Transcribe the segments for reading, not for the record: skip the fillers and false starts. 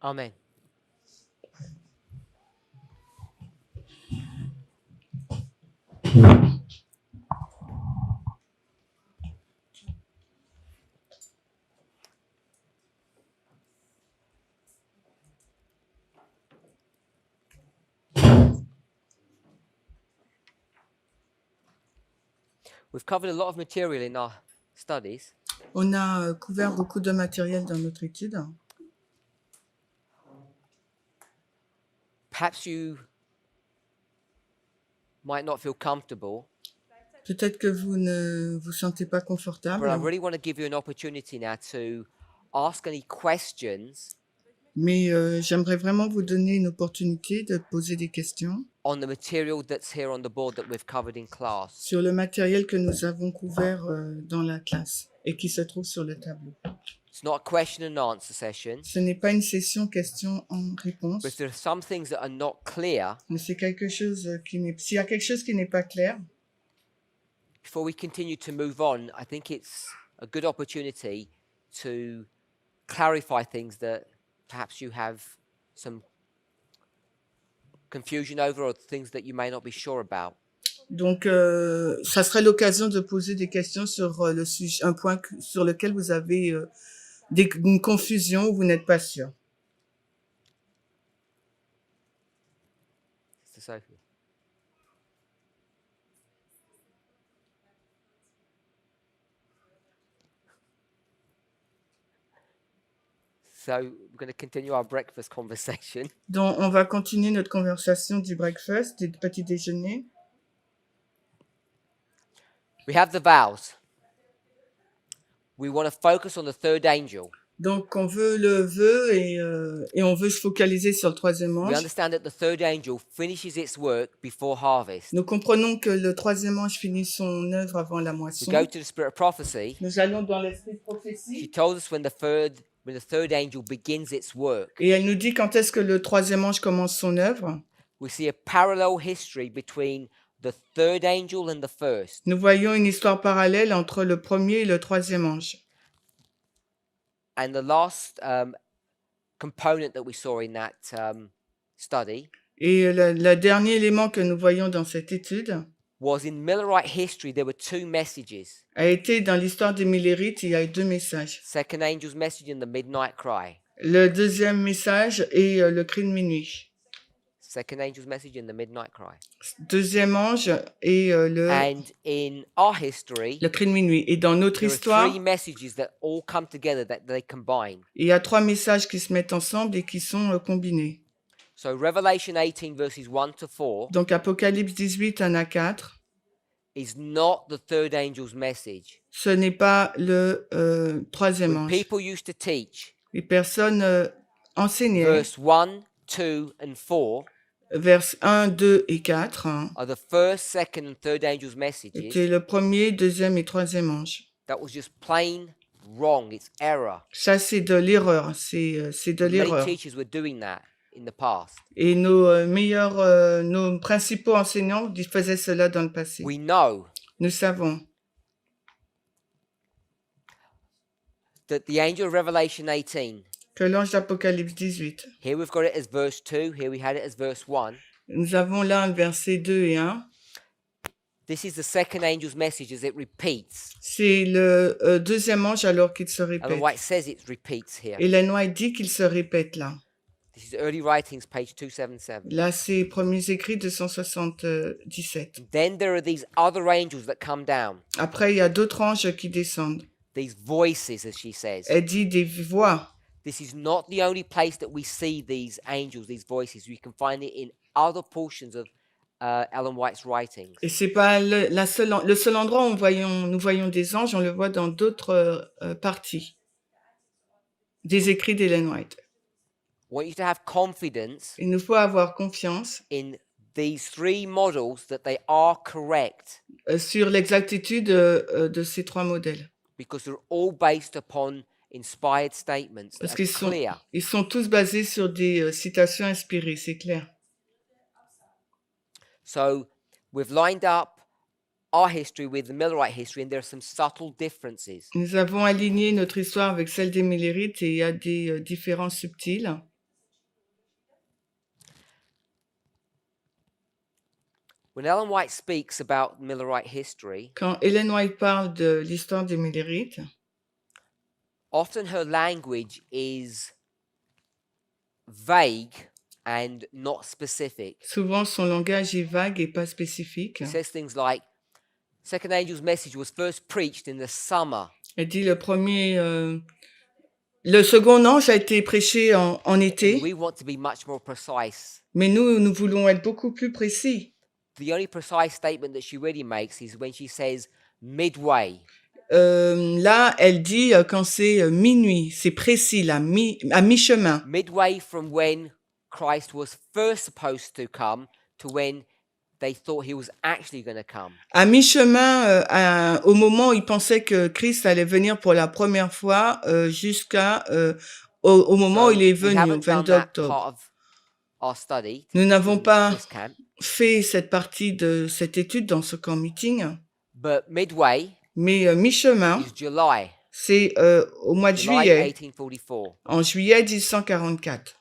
Amen. We've covered a lot of material in our studies. On a couvert beaucoup de matériel dans notre étude. Perhaps you might not feel comfortable, Peut-être que vous ne vous sentez pas confortable, but I really want to give you an opportunity now to ask any questions mais j'aimerais vraiment vous donner une opportunité de poser des questions on the material that's here on the board that we've covered in class. sur le matériel que nous avons couvert dans la classe et qui se trouve sur le tableau. It's not a question and answer session, Ce n'est pas une session questions en réponse, but if there are some things that are not clear, mais c'est quelque chose qui n'est... S'il y a quelque chose qui n'est pas clair, before we continue to move on, I think it's a good opportunity to clarify things that perhaps you have some confusion over or things that you may not be sure about. donc ça serait l'occasion de poser des questions sur le sujet, un point sur lequel vous avez une confusion ou vous n'êtes pas sûr. Sister Sophie. So we're going to continue our breakfast conversation. Donc, on va continuer notre conversation du breakfast, du petit déjeuner. We have the vows. We want to focus on the third angel. Donc, on veut le vœu et on veut se focaliser sur le troisième We ange. understand that the third angel finishes its work before harvest. Nous comprenons que le troisième ange finit son œuvre avant la We moisson. go to the spirit of prophecy. Nous allons dans l'esprit de She prophétie told us when the third angel begins its work. et elle nous dit quand est-ce que le troisième ange commence son œuvre. We see a parallel history between the third angel and the first. Nous voyons une histoire parallèle entre le premier et le troisième ange. And the last component that we saw in that study Et le dernier élément que nous voyons dans cette étude was in Millerite history, there were two messages. a été dans l'histoire des Millérites, il y a eu deux messages. Second angel's message and the midnight cry. Le deuxième message est le cri de minuit. Second angel's message and the midnight cry. Deuxième ange est And in our history, le cri de minuit. Et dans notre there are histoire, three messages that all come together, that they combine. il y a trois messages qui se mettent ensemble et qui sont combinés. So Revelation 18 verses 1 to 4 Donc Apocalypse 18, 1 à 4, is not the third angel's message. ce n'est pas le troisième When ange. people used to teach, Les personnes enseignaient verse 1, 2, and 4 vers 1, 2 et 4 are the first, second, and third angel's messages. étaient le premier, deuxième et troisième ange. That was just plain wrong. It's error. Ça, c'est de l'erreur. C'est de Many l'erreur. teachers were doing that in the past. Et nos nos principaux enseignants ils faisaient cela dans le passé. We know Nous savons that the angel of Revelation 18, que l'ange d'Apocalypse 18, here we've got it as verse 2, here we had it as verse 1. nous avons là un verset 2 et 1. This is the second angel's message as it repeats. C'est le deuxième ange alors qu'il se And répète. the White says it repeats here. Et Ellen White dit qu'il se répète là. This is early writings, page 277. Là, c'est premiers écrits 277. Then there are these other angels that come down. Après, il y a d'autres anges qui descendent. These voices, as she says. Elle dit des voix. This is not the only place that we see these angels, these voices. We can find it in other portions of Ellen White's writings. Et c'est pas le seul endroit où nous voyons des anges, on le voit dans d'autres parties des écrits d'Ellen White. I want you to have confidence Il nous faut avoir confiance in these three models that they are correct sur l'exactitude de ces trois modèles. because they're all based upon inspired statements Parce that qu'ils are clear. ils sont tous basés sur des citations inspirées, c'est clair. So we've lined up our history with the Millerite history, and there are some subtle differences. Nous avons aligné notre histoire avec celle des Millérites et il y a des différences subtiles. When Ellen White speaks about Millerite history, Quand Ellen White parle de l'histoire des Millerites, often her language is vague and not specific. souvent son langage est vague et pas spécifique. It says things like, second angel's message was first preached in the summer. Elle dit le second ange a été prêché en été, We want to be much more precise. mais nous voulons être beaucoup plus précis. The only precise statement that she really makes is when she says midway. Là, elle dit quand c'est minuit, c'est précis, là, à mi-chemin. Midway from when Christ was first supposed to come to when they thought he was actually going to come. À mi-chemin, au moment où ils pensaient que Christ allait venir pour la première fois, jusqu'à au moment où il est we venu, au haven't done 22 that octobre. part of our study Nous n'avons in pas this camp, fait cette partie de cette étude dans ce camp meeting, but midway mais mi-chemin, is July, c'est au mois de July juillet, 1844. en juillet 1844.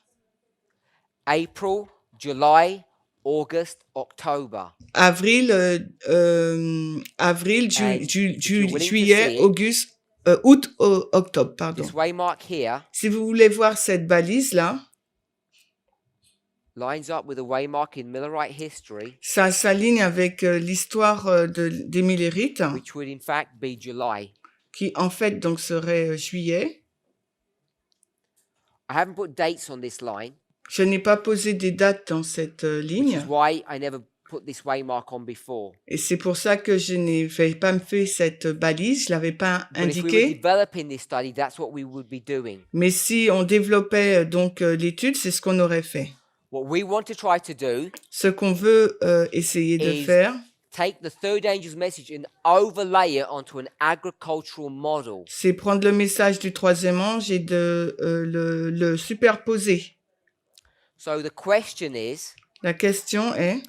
April, July, August, October. Avril, And if you're willing to juillet, see it, auguste, août, octobre, pardon. this waymark here Si vous voulez voir cette balise-là, lines up with a waymark in Millerite history, ça s'aligne avec l'histoire des Millerites, which would in fact be July. qui en fait donc serait juillet. I haven't put dates on this line, Je n'ai pas posé des dates dans cette which ligne, is why I never put this waymark on before. et c'est pour ça que je n'ai pas fait cette balise, je l'avais pas But if we were indiqué. developing this study, that's what we would be doing. Mais si on développait donc l'étude, c'est ce qu'on aurait fait. What we want to try to do Ce qu'on veut essayer de is faire, take the third angel's message and overlay it onto an agricultural model. c'est prendre le message du troisième ange et de le superposer. So the question is, La question est,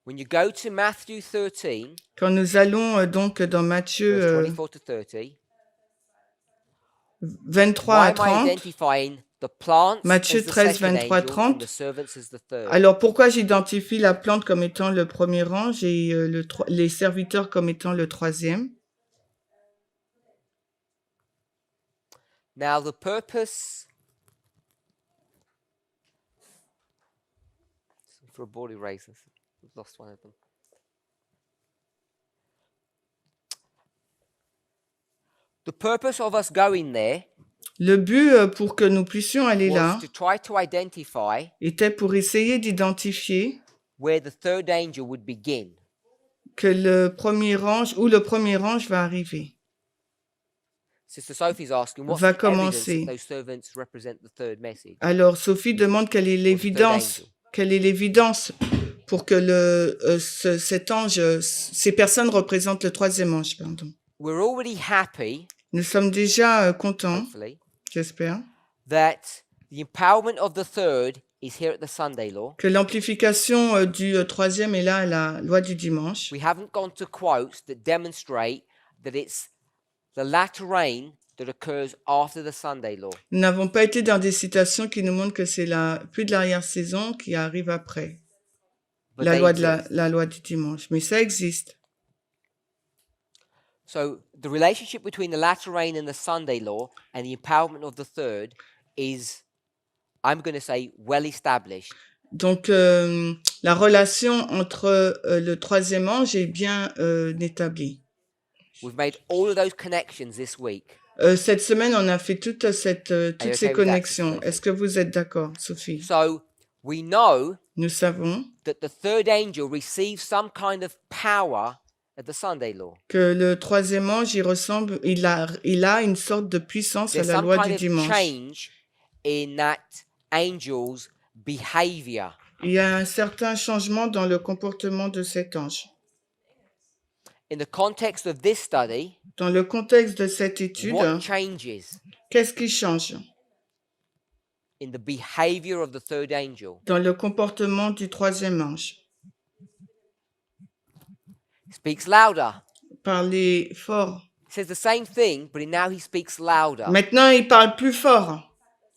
when you go to Matthew 13, quand nous allons donc dans Matthieu verse 24 to 30, 23 why à am I 30, identifying the plants Matthieu as the 13, second 23, angel 30. and the servants as the third? Alors pourquoi j'identifie la plante comme étant le premier ange et les serviteurs comme étant le troisième? Now the purpose for a ball eraser, we've lost one of them. The purpose of us going there Le but pour que nous puissions aller là was to try to identify était pour essayer d'identifier where the third angel would begin. que le premier ange va arriver. Sister Sophie's asking, what's Va the evidence commencer. that those servants represent the third message? Alors Sophie demande quelle est l'évidence pour que cet ange, ces personnes représentent le troisième ange, pardon. We're already happy, Nous sommes déjà contents, hopefully, j'espère, that the empowerment of the third is here at the Sunday law. que l'amplification du troisième est là à la loi du dimanche. We haven't gone to quotes that demonstrate that it's the latter rain that occurs after the Sunday law. Nous n'avons pas été dans des citations qui nous montrent que c'est la pluie de l'arrière-saison qui arrive après But la they loi, exist. la loi du dimanche. Mais ça existe. So the relationship between the latter rain and the Sunday law and the empowerment of the third is, I'm going to say, well established. Donc, la relation entre le troisième ange est bien établie. We've made all of those connections this week. Cette semaine, on a fait toutes ces okay with that, connexions. Sophie? Est-ce que vous êtes d'accord, Sophie? So we know Nous savons that the third angel receives some kind of power at the Sunday law. que le troisième ange, il a une sorte de puissance à There's la some loi kind du of dimanche. change in that angel's behavior. Il y a un certain changement dans le comportement de cet ange. In the context of this study, Dans le contexte de cette étude, what changes qu'est-ce qui change in the behavior of the third angel? dans le comportement du troisième ange? He speaks louder. Parler fort. He says the same thing, but now he speaks louder. Maintenant, il parle plus fort.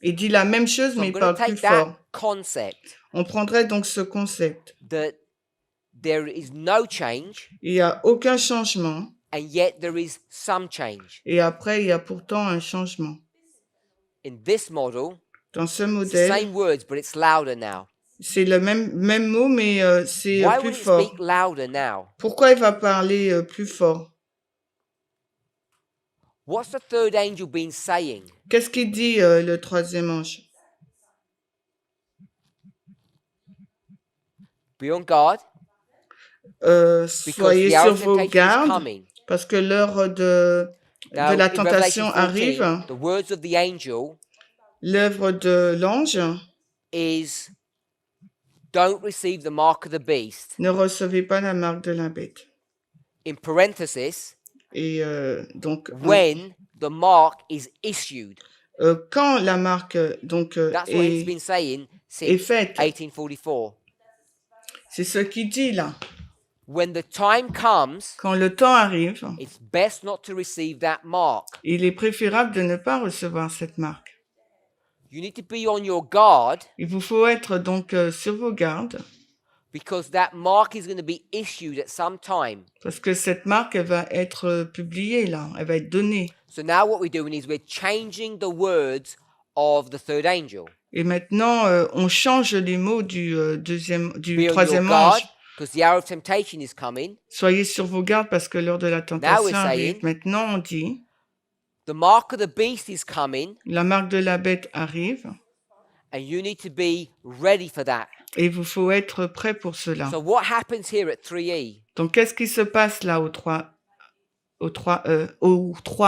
Il dit la même chose, So mais I'm il going to parle plus take that fort. concept On prendrait donc ce concept that there is no change, il n'y a aucun changement, and yet there is some change. et après, il y a pourtant un changement. In this model, Dans ce it's the modèle, same words, but it's louder now. c'est le même mot, mais c'est Why plus would it fort. speak louder now? Pourquoi il va parler plus fort? What's the third angel been saying? Qu'est-ce qu'il dit, le troisième ange? Be on guard, because Soyez the hour sur of vos temptation is gardes, coming. parce que l'heure de Now, la in tentation Revelation 14, arrive. the words of the angel L'œuvre de l'ange, is, don't receive the mark of the beast. ne recevez pas la marque de la bête. In parenthesis, Et donc, when the mark is issued. quand la marque donc That's what he's been saying est since faite, 1844. c'est ce qu'il dit là. When the time comes, Quand le temps arrive, it's best not to receive that mark. il est préférable de ne pas recevoir cette marque. You need to be on your guard, Il vous faut être donc sur vos gardes, because that mark is going to be issued at some time. parce que cette marque, elle va être publiée là, elle va être donnée. So now what we're doing is we're changing the words of the third angel. Et maintenant, on change les mots du Be on your troisième guard, ange. because the hour of temptation is coming. Soyez sur vos gardes parce que l'heure de la tentation we're arrive. saying- Maintenant, on dit, The mark of the beast is coming, la marque de la bête arrive and you need to be ready for that. et il vous faut être prêt pour cela. So what happens here at 3E? Donc, qu'est-ce qui se passe là aux trois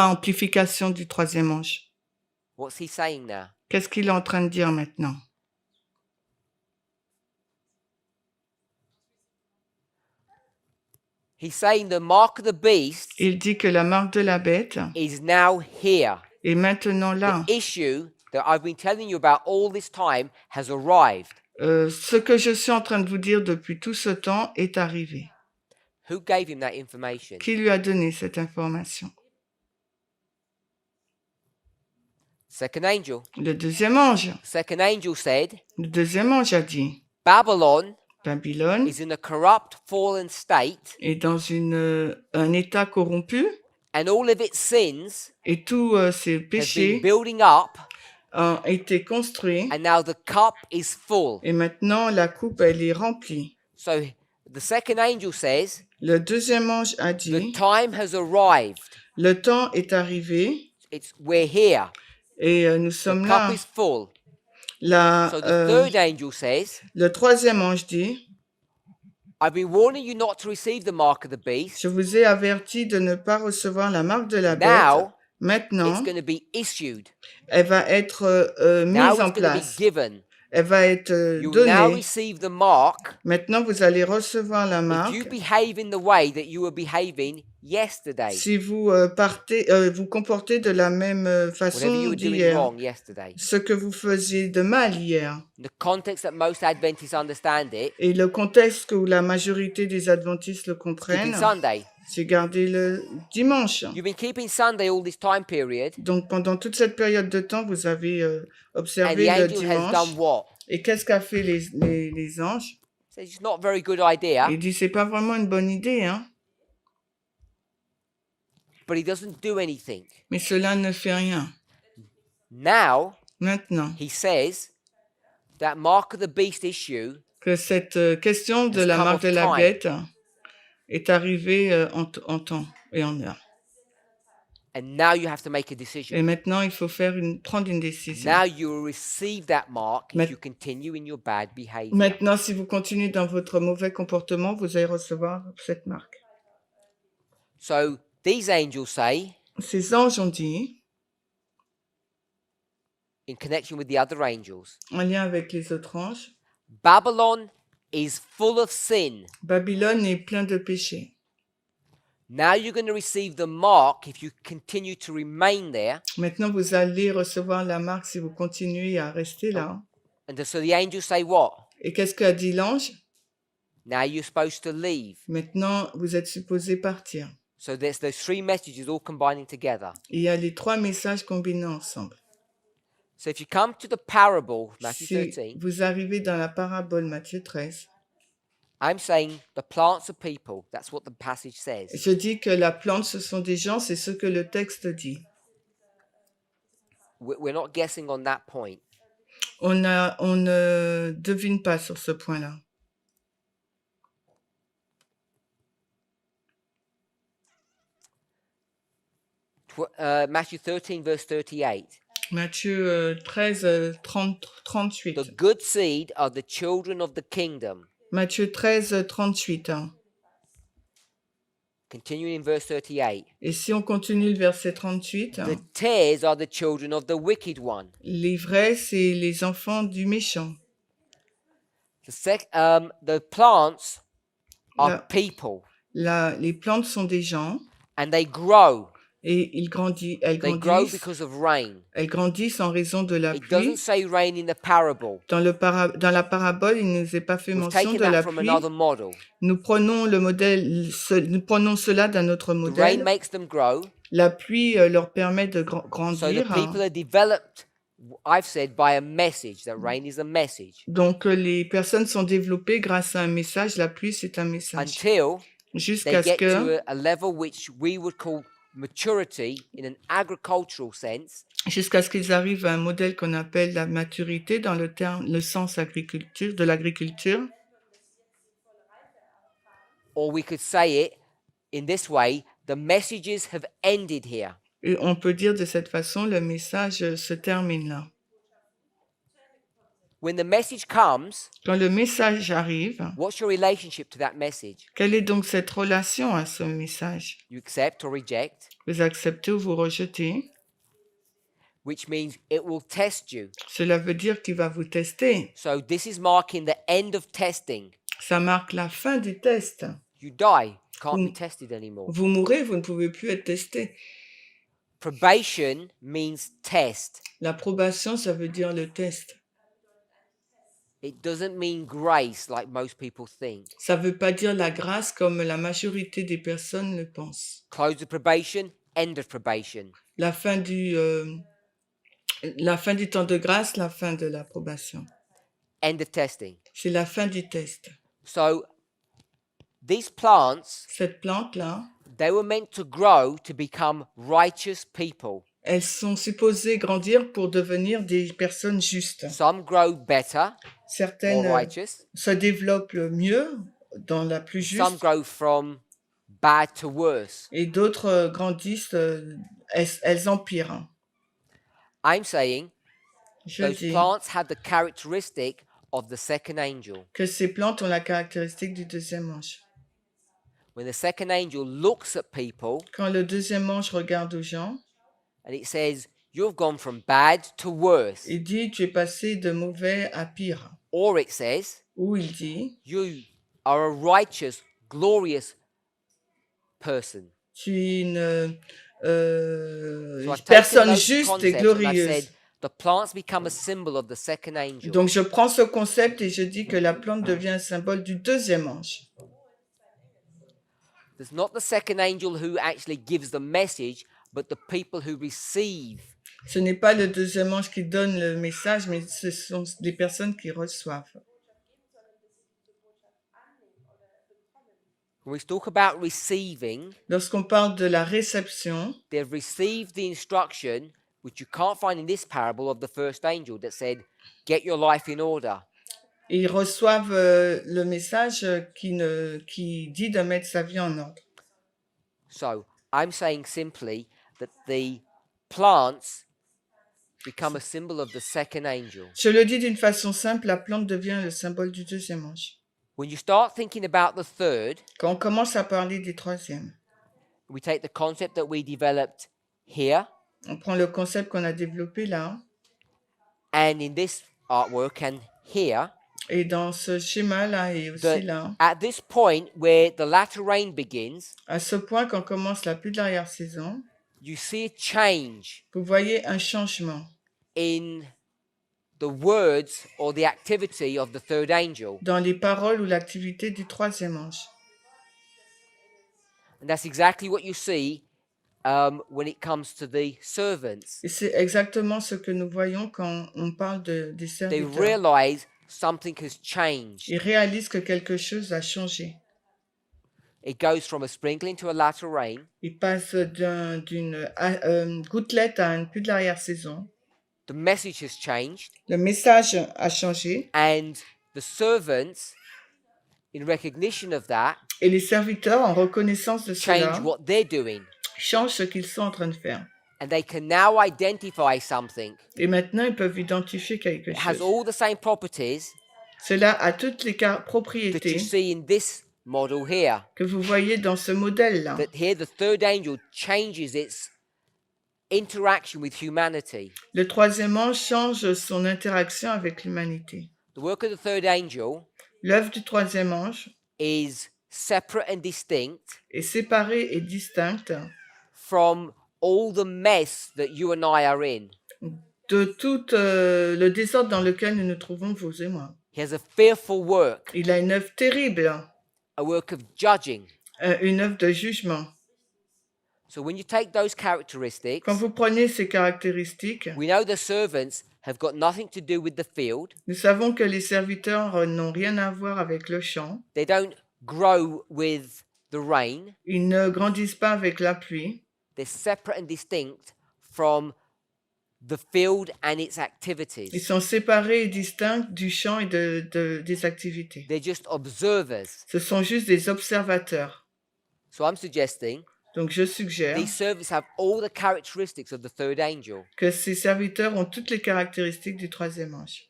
amplifications du troisième ange? What's he saying now? Qu'est-ce qu'il est en train de dire maintenant? He's saying the mark of the beast Il dit que la marque de la bête is now here. est maintenant là. The issue that I've been telling you about all this time has arrived. Ce que je suis en train de vous dire depuis tout ce temps est arrivé. Who gave him that information? Qui lui a donné cette information? Second angel. Le deuxième ange. Second angel said, Le deuxième ange a dit, Babylon Babylone is in a corrupt, fallen state, est dans un état corrompu and all of its sins et tous ses have been péchés building up, ont été construits and now the cup is full. et maintenant la coupe elle est remplie. So the second angel says, Le deuxième ange a the dit, time has arrived. le temps est arrivé We're here. et nous The sommes cup là. is full. La, So the third angel says, le troisième ange dit, I've been warning you not to receive the mark of the beast. je vous ai averti de ne pas recevoir la marque de la bête. Now, Maintenant, it's going to be issued. elle va être Now mise it's en going to be place. given. Elle va être You will now donnée. receive the mark Maintenant, vous allez recevoir la if marque. you behave in the way that you were behaving yesterday. Si vous vous comportez de la même Whatever you façon were doing d'hier, wrong yesterday. ce que vous faisiez de mal hier, The context that most Adventists understand it, et le contexte où la majorité des adventistes le keeping comprennent, Sunday. c'est garder le dimanche. You've been keeping Sunday all this time period, Donc pendant toute cette période de temps, vous avez and observé the le angel has dimanche. done what? Et qu'est-ce qu'a fait les anges? So it's not a very good idea, Il dit c'est pas vraiment une bonne idée, hein. but he doesn't do anything. Mais cela ne fait rien. Now, Maintenant he says that mark of the beast issue que cette question de Has la come marque of de la time. bête est arrivée en temps et en heure. and now you have to make a decision. Et maintenant, il faut prendre une décision. Now you will receive that mark Ma- if you continue in your bad behavior. Maintenant, si vous continuez dans votre mauvais comportement, vous allez recevoir cette marque. So these angels say, Ces anges ont dit, in connection with the other angels, en lien avec les autres anges, Babylon is full of sin. Babylone est plein de péchés. Now you're going to receive the mark if you continue to remain there. Maintenant, vous allez recevoir la marque si vous continuez à rester là. And so the angels say what? Et qu'est-ce qu'a dit l'ange? Now you're supposed to leave. Maintenant, vous êtes supposé partir. So there's those three messages all combining together. Il y a les trois messages combinés ensemble. So if you come to the parable, Matthew Si 13, vous arrivez dans la parabole Matthieu 13, I'm saying the plants are people. That's what the passage says. Je dis que la plante, ce sont des gens, c'est ce que le texte dit. We're not guessing on that point. On ne devine pas sur ce point-là. Matthew 13, verse 38. Matthieu 13, 38. The good seed are the children of the kingdom. Matthieu 13, 38. Continuing in verse 38. Et si on continue le verset 38, The tares are the children of the wicked one. les vrais, c'est les enfants du méchant. The plants are La- people, Les plantes sont des gens and they grow. et elles They grow grandissent. because of rain. Elles grandissent en raison de la It doesn't pluie. say rain in the parable. Dans la parabole, il ne nous est pas fait We've mention taken de la that from pluie. another model. Nous prenons nous prenons cela d'un autre The rain modèle. makes them grow. La pluie leur permet de So the grandir. people are developed, I've said, by a message. That rain is a message. Donc les personnes sont développées grâce à un message. La pluie, c'est un message. Until Jusqu'à they ce get to que, a level which we would call maturity in an agricultural sense. qu'ils arrivent à un modèle qu'on appelle la maturité dans le sens de l'agriculture. Or we could say it in this way, the messages have ended here. Et on peut dire de cette façon, le message se termine là. When the message comes, Quand le message arrive, what's your relationship to that message? quelle est donc cette relation à ce message? You accept or reject, Vous acceptez ou vous rejetez? which means it will test you. Cela veut dire qu'il va vous tester. So this is marking the end of testing. Ça marque la fin du test. You die, can't Mm. be tested anymore. Vous mourrez, vous ne pouvez plus être testé. Probation means test. L'approbation, ça veut dire le test. It doesn't mean grace like most people think. Ça ne veut pas dire la grâce comme la majorité des personnes le pensent. Close of probation, end of probation. La fin du temps de grâce, la fin de l'approbation. End of testing. C'est la fin du test. So these plants, Cette plante-là, they were meant to grow to become righteous people. elles sont supposées grandir pour devenir des personnes justes. Some grow better, more Certaines righteous. se développent mieux dans la plus Some juste grow from bad to worse. et d'autres grandissent, elles empirent. I'm saying Je those dis plants have the characteristic of the second angel. que ces plantes ont la caractéristique du deuxième ange. When the second angel looks at people Quand le deuxième ange regarde aux gens, and it says, you've gone from bad to worse. il dit tu es passé de mauvais à pire. Or it says, Ou il dit you are a righteous, glorious person. tu es une So I've taken personne those juste et concepts and I've glorieuse. said, the plants become a symbol of the second angel. Donc je prends ce concept et je dis que la plante devient un symbole du deuxième ange. There's not the second angel who actually gives the message, but the people who receive. Ce n'est pas le deuxième ange qui donne le message, mais ce sont les personnes qui reçoivent. When we talk about receiving, Lorsqu'on parle de la réception, they've received the instruction, which you can't find in this parable, of the first angel that said, get your life in order. ils reçoivent le message qui dit de mettre sa vie en ordre. So I'm saying simply that the plants become a symbol of the second angel. Je le dis d'une façon simple, la plante devient le symbole du deuxième ange. When you start thinking about the third, Quand on commence à parler des troisièmes, we take the concept that we developed here on prend le concept qu'on a développé là, and in this artwork and here, et dans ce schéma-là et aussi that là, at this point where the latter rain begins, à ce point quand commence la pluie de l'arrière-saison, you see a change vous voyez un changement in the words or the activity of the third angel. dans les paroles ou l'activité du troisième ange. And that's exactly what you see when it comes to the servants. Et c'est exactement ce que nous voyons quand on parle des They serviteurs. realize something has changed. il réalise que quelque chose a changé. It goes from a sprinkling to a latter rain. Il passe d'une gouttelette à une pluie de l'arrière-saison. The message has changed. Le message a changé. And the servants, in recognition of that, Et les serviteurs, en reconnaissance de change cela, what they're doing. changent ce qu'ils sont en train de faire. And they can now identify something. Et maintenant, ils peuvent identifier quelque It has chose. all the same properties Cela a toutes les that you propriétés see in this model here. que vous voyez dans ce modèle-là. That here the third angel changes its interaction with humanity. Le troisième ange change son interaction avec l'humanité. The work of the third angel L'œuvre du troisième ange is separate and distinct est séparée et distincte from all the mess that you and I are in. de tout le désordre dans lequel nous nous trouvons, vous et moi. He has a fearful work, Il a une œuvre terrible, a work of judging. une œuvre de jugement. So when you take those characteristics, Quand vous prenez ces caractéristiques, we know the servants have got nothing to do with the field. nous savons que les serviteurs n'ont rien à voir avec le champ. They don't grow with the rain. Ils ne grandissent pas avec la pluie. They're separate and distinct from the field and its Ils activities. sont séparés et distincts du champ et des activités. They're just observers. Ce sont juste des observateurs. So I'm suggesting Donc je suggère these servants have all the characteristics of the third angel. que ces serviteurs ont toutes les caractéristiques du troisième ange.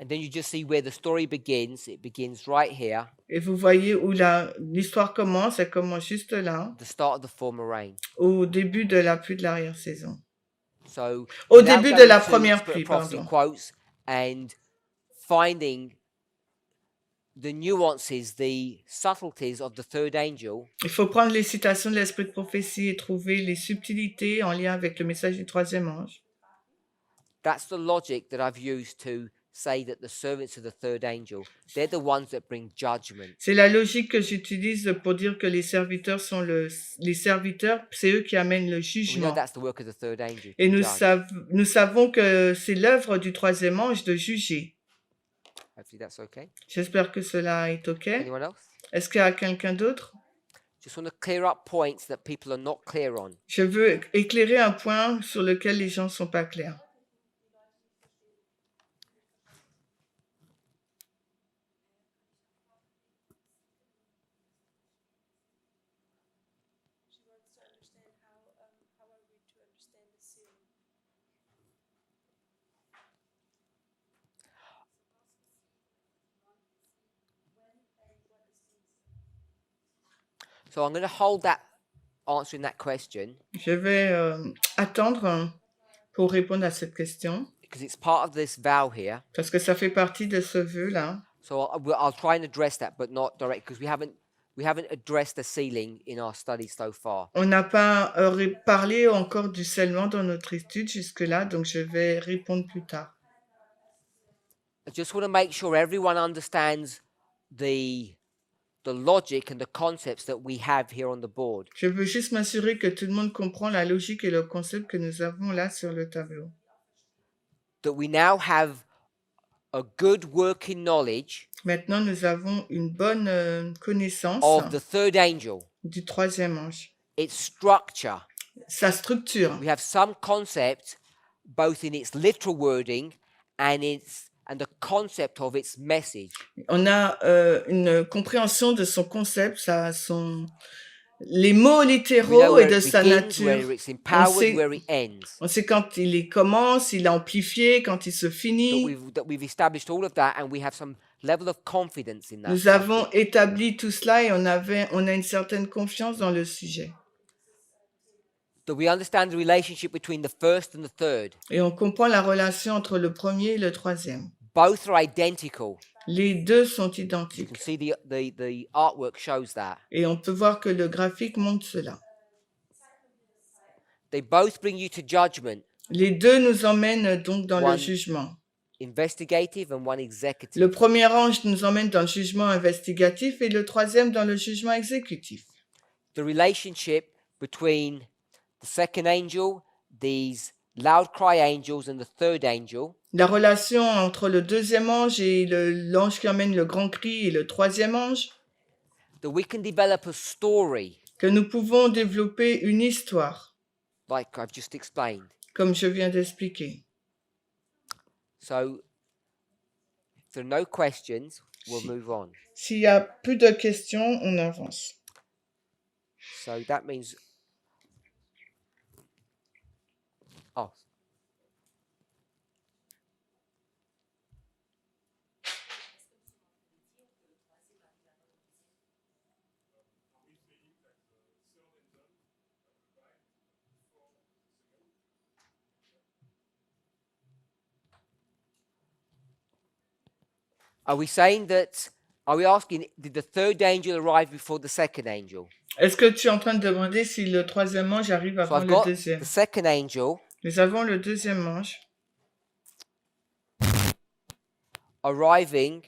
And then you just see where the story begins. It begins right here, Et vous voyez où l'histoire commence, elle commence juste là, the start of the former rain. au début de la pluie de l'arrière-saison. So Au now début going de la to première Spirit pluie, of Prophecy pardon. quotes and finding the nuances, the subtleties of the third angel. Il faut prendre les citations de l'esprit de prophétie et trouver les subtilités en lien avec le message du troisième ange. That's the logic that I've used to say that the servants of the third angel, they're the ones that bring judgment. C'est la logique que j'utilise pour dire que les serviteurs sont les serviteurs, c'est eux qui amènent le We know jugement. that's the work of the third angel. Et to nous, judge. nous savons que c'est l'œuvre du troisième ange de juger. Hopefully that's okay. J'espère que cela est OK. Anyone else? Est-ce qu'il y a quelqu'un d'autre? Just want to clear up points that people are not clear on. Je veux éclairer un point sur lequel les gens ne sont pas clairs. So I'm going to hold that answering that question Je vais attendre pour répondre à cette question, because it's part of this vow here. parce que ça fait partie de ce vœu-là. So I'll try and address that, but not direct because we haven't addressed the sealing in our study so far. On n'a pas parlé encore du scellement dans notre étude jusque-là, donc je vais répondre plus tard. I just want to make sure everyone understands the logic and the concepts that we have here on the board. Je veux juste m'assurer que tout le monde comprend la logique et le concept que nous avons là sur le tableau. That we now have a good working knowledge Maintenant, nous avons une bonne connaissance of the third angel, du troisième ange. its structure. Sa structure. We have some concept, both in its literal wording and the concept of its message. On a une compréhension de son concept, les mots We know littéraux et where de it sa begins, nature. where it's empowered, sait- where it ends. On sait quand il commence, il est amplifié, quand il se finit. That we've established all of that, and we have some level of confidence in that. Nous avons établi tout cela et on a une certaine confiance dans le sujet. That we understand the relationship between the first and the third. Et on comprend la relation entre le premier et le troisième. Both are identical. Les deux sont You identiques. can see the artwork shows that. Et on peut voir que le graphique montre cela. They both bring you to judgment, Les deux nous emmènent donc dans le One. jugement. investigative and one executive. Le premier ange nous emmène dans le jugement investigatif et le troisième dans le jugement exécutif. The relationship between the second angel, these loud cry angels, and the third angel La relation entre le deuxième ange et l'ange qui emmène le grand cri et le troisième ange, that we can develop a story, que nous pouvons développer une histoire, like I've just explained. comme je viens d'expliquer. So, if there are no questions, we'll move on. S'il y a plus de questions, on avance. So that means, oh, are we saying that, are we asking, did the third angel arrive before the second angel? Est-ce que tu es en train de demander si le troisième ange arrive So avant I've le got deuxième? the second angel Nous avons le deuxième ange arriving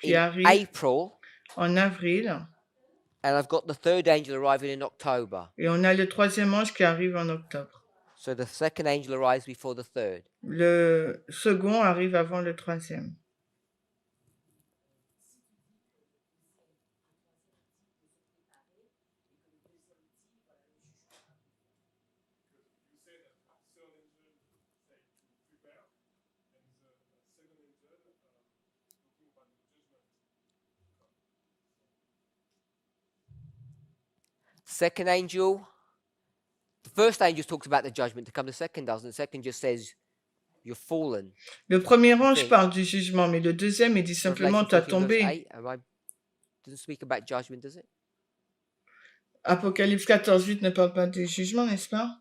qui in arrive April, en avril and I've got the third angel arriving in October. et on a le troisième ange qui arrive en octobre. So the second angel arrives before the third. Le second arrive avant le troisième. Second angel, the first angel talks about the judgment to come, the second doesn't. The second just says, you're fallen. Le premier ange Okay. parle du jugement, mais le deuxième, il dit simplement Revelation t'as 14 verse tombé. 8, doesn't speak about judgment, does it? Apocalypse 14, 8 ne parle pas du jugement, n'est-ce pas?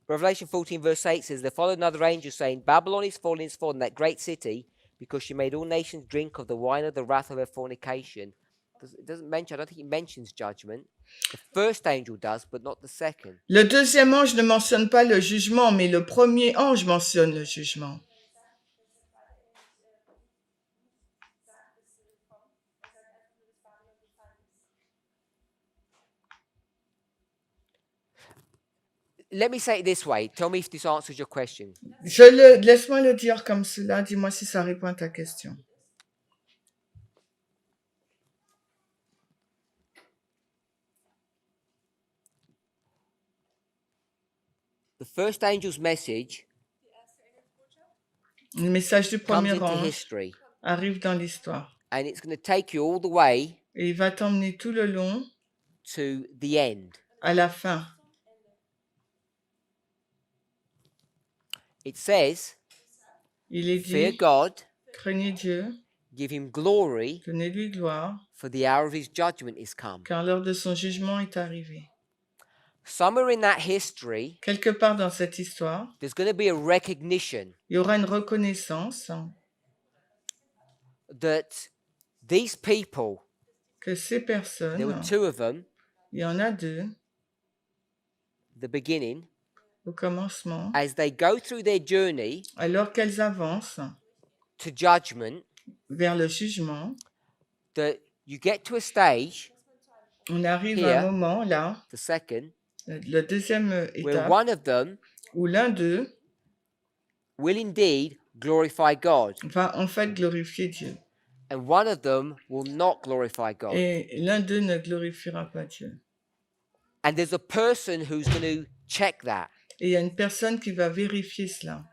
Revelation 14 verse 8 says, there followed another angel saying, Babylon is fallen, that great city, because she made all nations drink of the wine of the wrath of her fornication. It doesn't mention, I don't think it mentions judgment. The first angel does, but not the second. Le deuxième ange ne mentionne pas le jugement, mais le premier ange mentionne le jugement. Let me say it this way. Tell me if this answers your question. Laisse-moi le dire comme cela, dis-moi si ça répond à ta question. The first angel's message Le message du comes premier into ange history, arrive dans l'histoire and it's going to take you all the way et il va t'emmener tout le long to the end. à la fin. It says, Il est fear dit, God, craignez Dieu, give him glory, donnez-lui gloire, for the hour of his judgment is come. car l'heure de son jugement est arrivée. Somewhere in that history, Quelque part dans cette histoire, there's going to be a recognition il y aura une reconnaissance that these people, que ces there were personnes, two of them, il y en a deux, the beginning, au commencement, as they go through their journey alors qu'elles avancent to judgment, vers le jugement, that you get to a stage, on arrive à Here. un moment là, the second, la deuxième where étape, one of them où l'un d'eux will indeed glorify God, va en fait glorifier Dieu. and one of them will not glorify God. Et l'un d'eux ne glorifiera pas Dieu. And there's a person who's going to check that. Et il y a une personne qui va vérifier cela.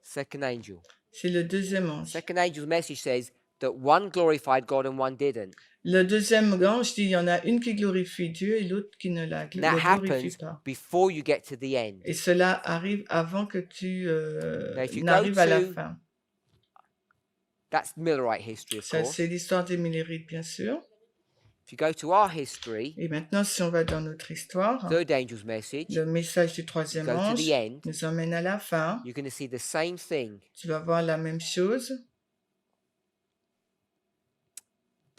Second angel. C'est le deuxième ange. Second angel's message says that one glorified God and one didn't. Le deuxième ange dit il y en a une qui glorifie Dieu et l'autre qui ne la And that glorifie happens pas. before you get to the end. Et cela arrive avant que tu if you go n'arrives à la to- fin. That's Millerite history, of Ça, course. c'est l'histoire des Millérites, bien sûr. If you go to our history, Et maintenant, si on va dans notre histoire, third angel's message, le message du troisième go to ange the end, nous emmène à la fin. you're going to see the same thing. Tu vas voir la même chose.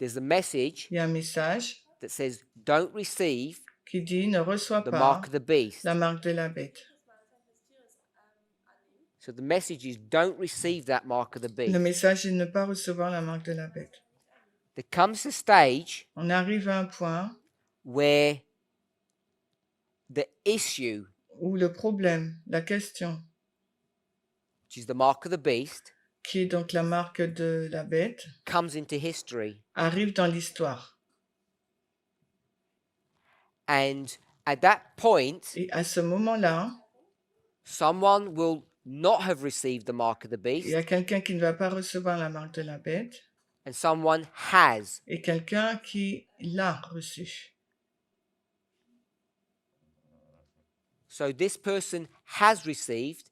there's a message il y a un message that says, don't receive qui dit ne reçois the pas mark of the beast. la marque de la bête. So the message is, don't receive that mark of the Le beast. message est de ne pas recevoir la marque de la bête. There comes a stage On arrive à un point where the issue, où le problème, la question, which is the mark of the beast, qui est donc la marque de la bête, comes into history. arrive dans l'histoire. And at that point, Et à ce moment-là, someone will not have received the mark of the il y a beast, quelqu'un qui ne va pas recevoir la marque de la bête and someone has. et quelqu'un qui l'a reçue. So this person has received,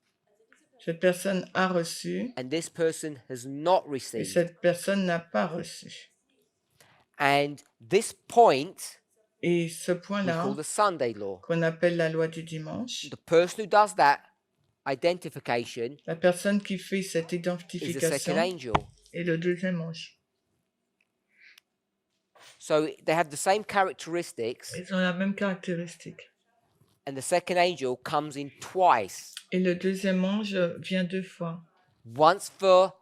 Cette personne a reçu and this person has not et received. cette personne n'a pas reçu. And this point Et ce we point-là, call the Sunday law. qu'on appelle la loi du dimanche, The person who does that identification la personne qui fait cette is the second identification angel. est le deuxième ange. So they have the same characteristics, Ils ont la même caractéristique. and the second angel comes in twice. Et le deuxième ange vient 2 fois. Once for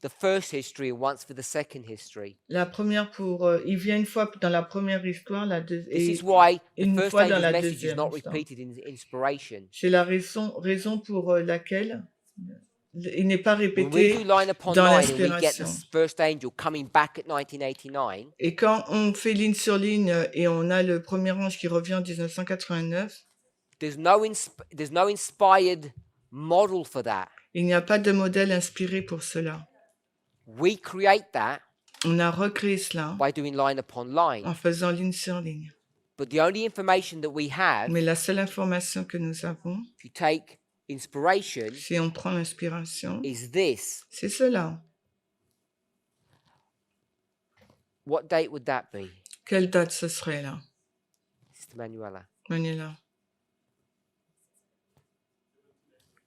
the first history and once for the second history. La première il vient une fois dans la première histoire, This et is why the une first fois dans angel's la message is deuxième not histoire. repeated in inspiration. C'est la raison pour laquelle il n'est pas When we répété do line upon dans line and we get the l'inspiration. first angel coming back at 1989, Et quand on fait ligne sur ligne et on a le premier ange qui revient en 1989, there's no inspired model for that. il n'y a pas de modèle inspiré pour cela. We create that On a recréé cela by doing line upon line. en faisant ligne sur ligne. But the only information that we have, Mais la seule information que nous avons, if you take inspiration, si on prend l'inspiration, is this. c'est cela. What date would that be, Quelle date ce serait là, Sister Manuela? Manuela?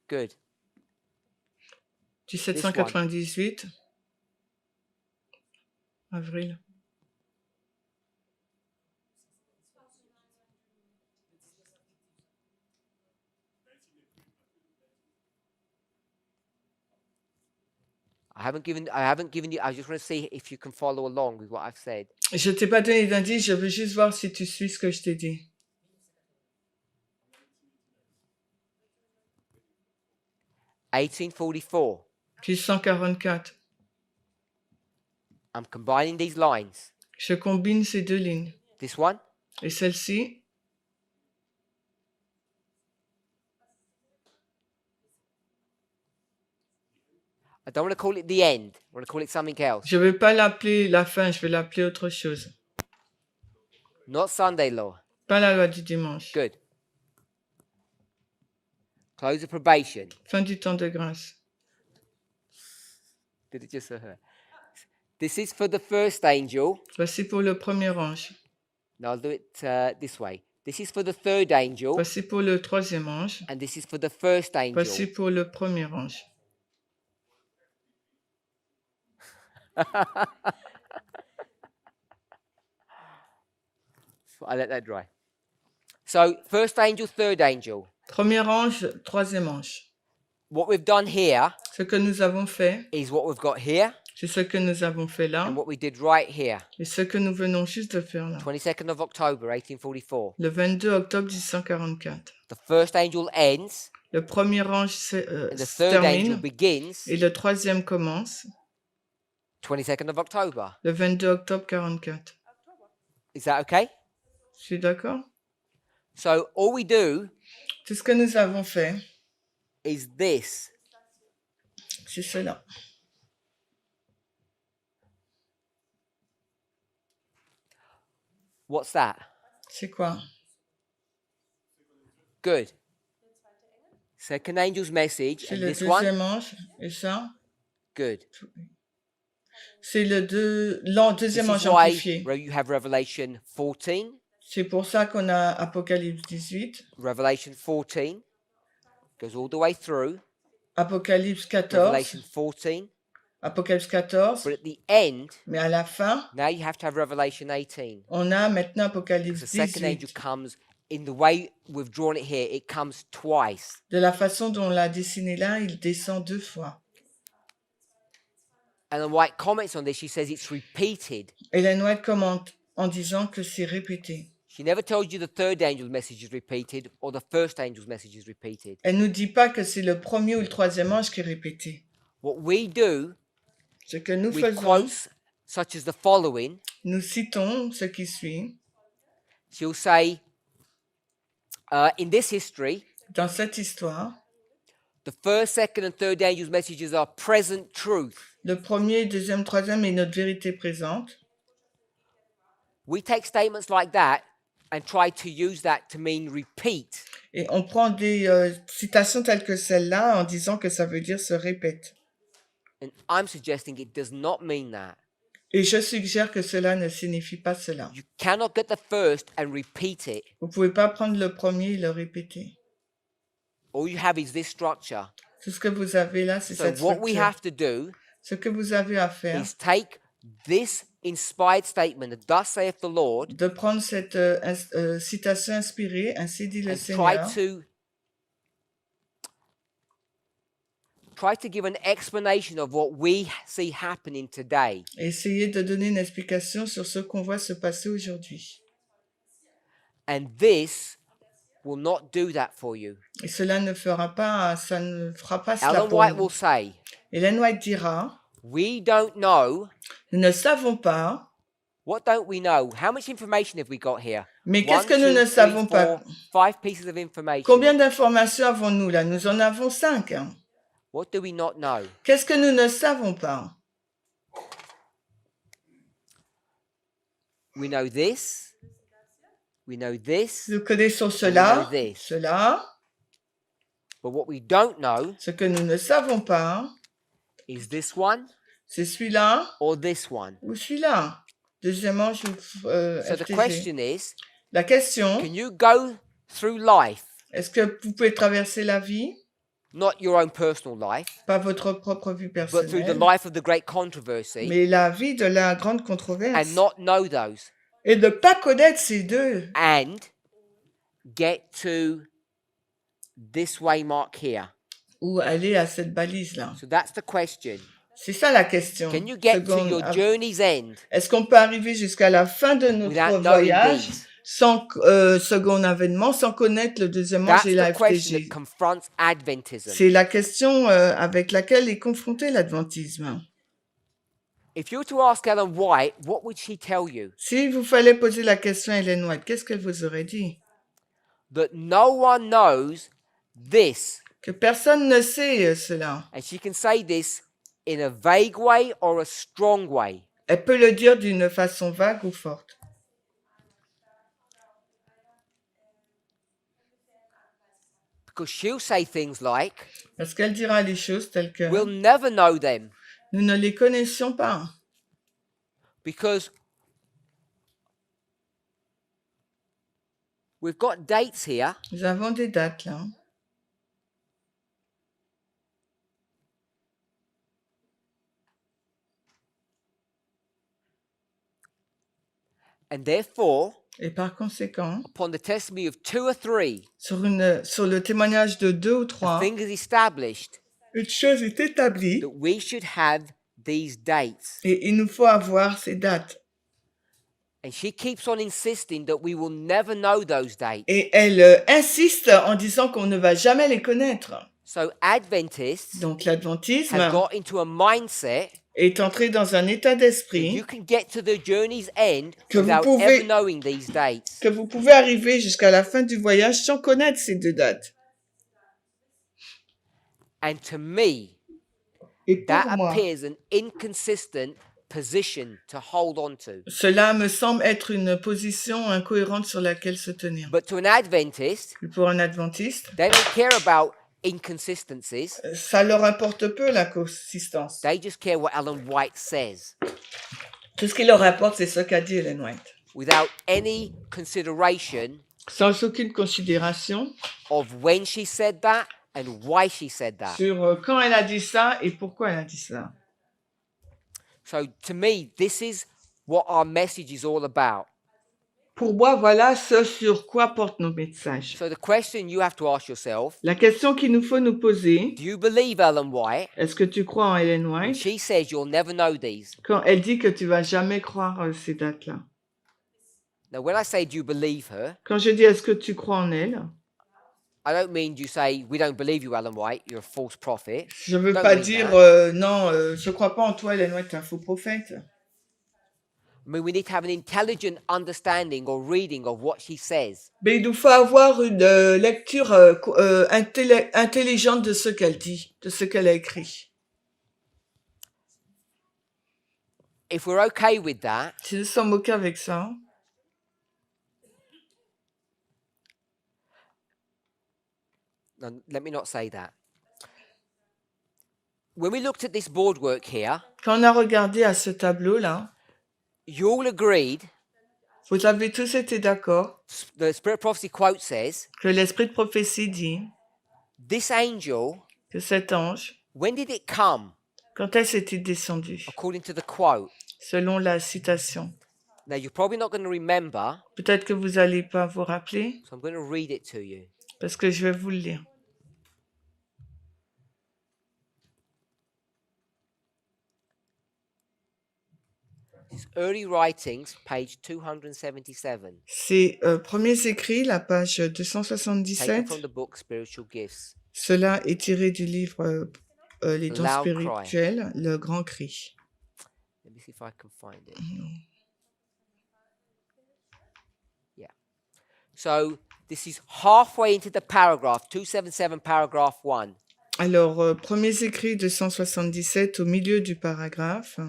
Good. 1798, avril. I haven't given you. I just want to see if you can follow along with what I've said. Je t'ai pas donné d'indice, je veux juste voir si tu suis ce que je t'ai dit. 1844. 1844. I'm combining these lines. Je combine ces 2 lignes. This one Et celle-ci, I don't want to call it the end. I want to call it something else. je ne vais pas l'appeler la fin, je vais l'appeler autre chose. Not Sunday law. Pas la loi du dimanche. Good. Close of probation. Fin du temps de grâce. Did it just hurt? This is for the first angel. Voici pour le premier ange. No, I'll do it this way. This is for the third angel, Voici pour le troisième ange. and this is for the first angel. Voici pour le premier ange. I let that dry. So, first angel, third angel. Premier ange, troisième ange. What we've done here Ce que nous avons fait, is what we've got here c'est ce que nous avons fait là, and what we did right here. et ce que nous venons juste de faire là. 22nd of October, 1844. Le 22 octobre 1844. The first angel ends, Le premier ange and the se third angel termine, begins, et le troisième commence, 22nd of October. le 22 octobre 44. Is that okay? Je suis d'accord? So, all we do Tout ce que nous avons fait, is this. c'est cela. What's that? C'est quoi? Good. Second angel's message, C'est and le this one. deuxième ange, et ça, Good. c'est le This deuxième ange is why amplifié. you have Revelation 14. C'est pour ça qu'on a Apocalypse 18, Revelation 14 goes all the way through. Apocalypse 14, Revelation 14 Apocalypse 14, But at the end, mais à la fin, now you have to have Revelation 18. on a maintenant Because Apocalypse the second angel 18. comes in the way we've drawn it here, it comes twice. De la façon dont on l'a dessiné là, il descend 2 fois. And then White comments on this, she says it's repeated. Ellen White commente en disant que c'est répété. She never told you the third angel's message is repeated or the first angel's message is repeated. Elle nous dit pas que c'est le premier ou le troisième ange qui est répété. What we do, Ce que nous we faisons, quote such as the following. nous citons ce qui suit. She'll say, in this history, Dans cette histoire, the first, second, and third angel's messages are present truth. le premier, deuxième, troisième est notre vérité présente. We take statements like that and try to use that to mean repeat. Et on prend des citations telles que celle-là en disant que ça veut dire se répète. And I'm suggesting it does not mean that. Et je suggère que cela ne signifie pas cela. You cannot get the first and repeat it. Vous ne pouvez pas prendre le premier et le répéter. All you have is this structure. Tout ce que vous avez là, c'est So cette what we structure. have to do Ce que vous avez à faire, is take this inspired statement, thus saith the Lord, de prendre cette citation inspirée, ainsi dit le and Seigneur, try to give an explanation of what we see happening today. et essayer de donner une explication sur ce qu'on voit se passer aujourd'hui. And this will not do that for you. Et cela ne fera pas, ça ne fera pas cela Ellen pour White nous. will say, Ellen White dira, we don't know. nous ne savons pas, What don't we know? How much information have we got here? mais One, qu'est-ce que nous two, ne three, savons pas? four, 5 pieces of information. Combien d'informations avons-nous là? Nous en avons 5. What do we not know? Qu'est-ce que nous ne savons pas? We know this. We know this. Nous connaissons know cela, this. cela. But what we don't know Ce que nous ne savons pas, is this one c'est celui-là or this one. ou celui-là. Deuxièmement, So the FTG. question is, La question, can you go through life, est-ce que vous pouvez traverser la vie, not your own personal life, pas votre propre vie but through the personnelle, life of the great controversy, mais la vie de la grande controverse, and not know those, et de ne pas connaître ces deux, and get to this waymark here? ou aller à cette balise-là? So that's the question. C'est ça la question. Can you get to Seconde, your journey's end est-ce qu'on peut arriver jusqu'à la fin de notre without knowing voyage these? sans second avènement, sans connaître le deuxième ange That's et la the question FTG? that confronts Adventism. C'est la question avec laquelle est confronté l'adventisme. If you were to ask Ellen White, what would she tell you? Si vous fallait poser la question à Ellen White, qu'est-ce qu'elle vous aurait dit? That no one knows this. Que personne ne sait cela. And she can say this in a vague way or a strong way. Elle peut le dire d'une façon vague ou forte. Because she'll say things like, Parce qu'elle dira les choses telles que we'll never know them. nous ne les connaissions pas. Because we've got dates here. Nous avons des dates là. And therefore, Et par conséquent, upon the testimony of 2 or 3, sur le témoignage de 2 ou a 3, thing is established une chose est établie that we should have these dates. et il nous faut avoir ces dates. And she keeps on insisting that we will never know those dates. Et elle insiste en disant qu'on ne va jamais les connaître. So Adventists Donc l'adventisme have got into a mindset est entré dans un état that d'esprit you can get to the journey's end Que vous without pouvez- ever knowing these dates. que vous pouvez arriver jusqu'à la fin du voyage sans connaître ces 2 dates. And to me, Et pour that moi, appears an inconsistent position to hold on to. cela me semble être une position incohérente sur laquelle se tenir. But to an Adventist, Pour un adventiste, they don't care about inconsistencies. ça leur importe peu la consistance. They just care what Ellen White says Tout ce qui leur importe, c'est ce qu'a dit Ellen White. without any consideration Sans aucune considération of when she said that and why she said that. sur quand elle a dit ça et pourquoi elle a dit ça. So to me, this is what our message is all about. Pour moi, voilà ce sur quoi portent nos messages. So the question you have to ask yourself, La question qu'il nous faut nous poser, do you believe Ellen White est-ce que tu crois en Ellen when White she says you'll never know these? quand elle dit que tu vas jamais croire ces dates-là? Now, when I say do you believe her, Quand je dis est-ce que tu crois en elle, I don't mean you say we don't believe you, Ellen White. You're a false prophet. je veux Don't pas mean dire that. non, je crois pas en toi, Ellen White, t'es un faux prophète. I mean, we need to have an intelligent understanding or reading of what she says. Mais il nous faut avoir une lecture intelligente de ce qu'elle dit, de ce qu'elle a écrit. If we're okay with that, Si nous sommes OK avec ça, no, let me not say that. When we looked at this boardwork here, quand on a regardé à ce tableau-là, you all agreed, vous avez tous été d'accord the Spirit of Prophecy quote says, que l'esprit de prophétie dit this angel, que cet ange, when did it come? quand est-ce était descendu, According to the quote. selon la citation. Now, you're probably not going to remember, Peut-être que vous n'allez pas vous rappeler, so I'm going to read it to you. parce que je vais vous le lire. It's Early Writings, page 277. C'est premiers écrits, la page Taken 277. from the book Spiritual Gifts. Cela est tiré du livre Les dons Loud cry. spirituels, le grand cri. Let me see if I can find it. Yeah. So this is halfway into the paragraph, 277, paragraph 1. Alors, premiers écrits 277 au milieu du paragraphe.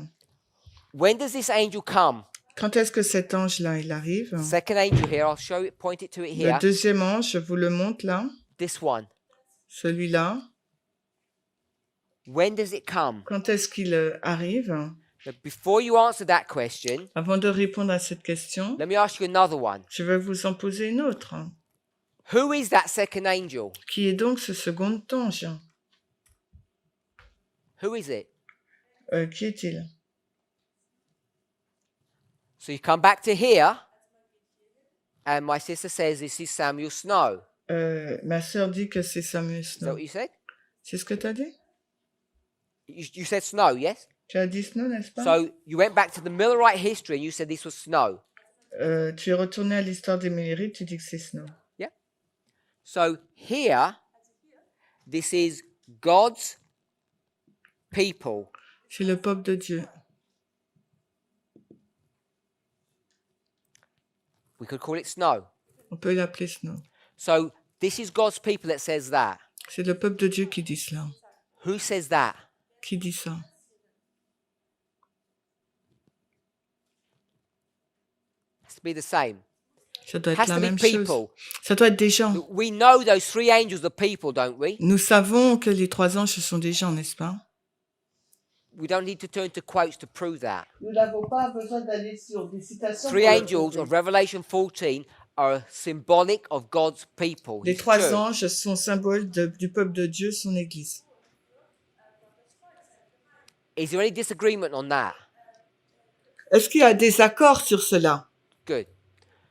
When does this angel come? Quand est-ce que cet ange-là, il arrive? Second angel here, I'll show it, point it to it here. Le deuxième ange, je vous le montre là. This one. Celui-là. When does it come? Quand est-ce qu'il arrive? Now, before you answer that question, Avant de répondre à cette question, let me ask you another one. je vais vous en poser une autre. Who is that second angel? Qui est donc ce second ange? Who is it? Qui est-il? So you come back to here, and my sister says this is Samuel Snow. Ma sœur dit que c'est Samuel Is that Snow. what you said? C'est ce que tu as dit? You said Snow, yes? Tu as dit Snow, n'est-ce pas? So you went back to the Millerite history and you said this was Snow. Tu es retourné à l'histoire des Millerites, tu dis que c'est Snow. Yeah? So here, this is God's people. C'est le peuple de Dieu. We could call it Snow. On peut l'appeler Snow. So this is God's people that says that. C'est le peuple de Dieu qui dit cela. Who says that? Qui dit ça? Has to be the same. Ça doit Has être la to be même chose. people. Ça doit être des gens. We know those three angels are people, don't we? Nous savons que les trois anges, ce sont des gens, n'est-ce pas? We don't need to turn to quotes to prove that. Nous n'avons pas besoin d'aller sur des citations. Three angels of Revelation 14 are symbolic of God's people. Les His trois church. anges sont symboles du peuple de Dieu, son Église. Is there any disagreement on that? Est-ce qu'il y a des accords sur cela? Good.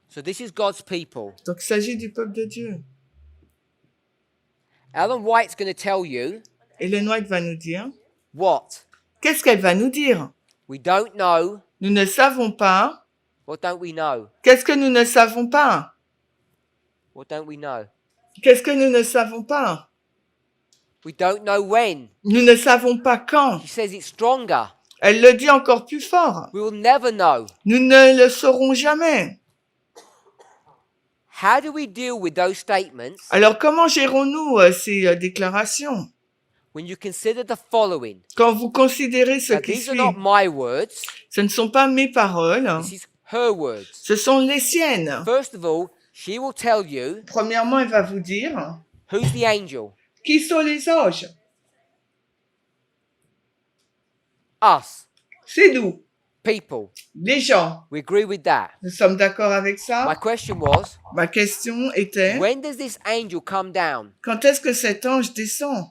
So this is God's people. Donc, il s'agit du peuple de Dieu. Ellen White's going to tell you Ellen White va nous dire. what? Qu'est-ce qu'elle va nous dire? We don't know. Nous ne savons pas. What don't we know? Qu'est-ce que nous ne savons pas? What don't we know? Qu'est-ce que nous ne savons pas? We don't know when. Nous ne savons pas quand. She says it's stronger. Elle le dit encore plus fort. We will never know. Nous ne le saurons jamais. How do we deal with those statements Alors, comment gérons-nous ces déclarations? when you consider the following? Quand vous considérez ce Now, qui these are suit, not my words. ce ne sont pas mes paroles, This is her words. ce sont les siennes. First of all, she will tell you Premièrement, elle va vous dire who's the angel. qui sont les anges. Us. C'est nous, People. les gens. We agree with that. Nous sommes d'accord avec My ça? question was, Ma question était, when does this angel come down? quand est-ce que cet ange descend?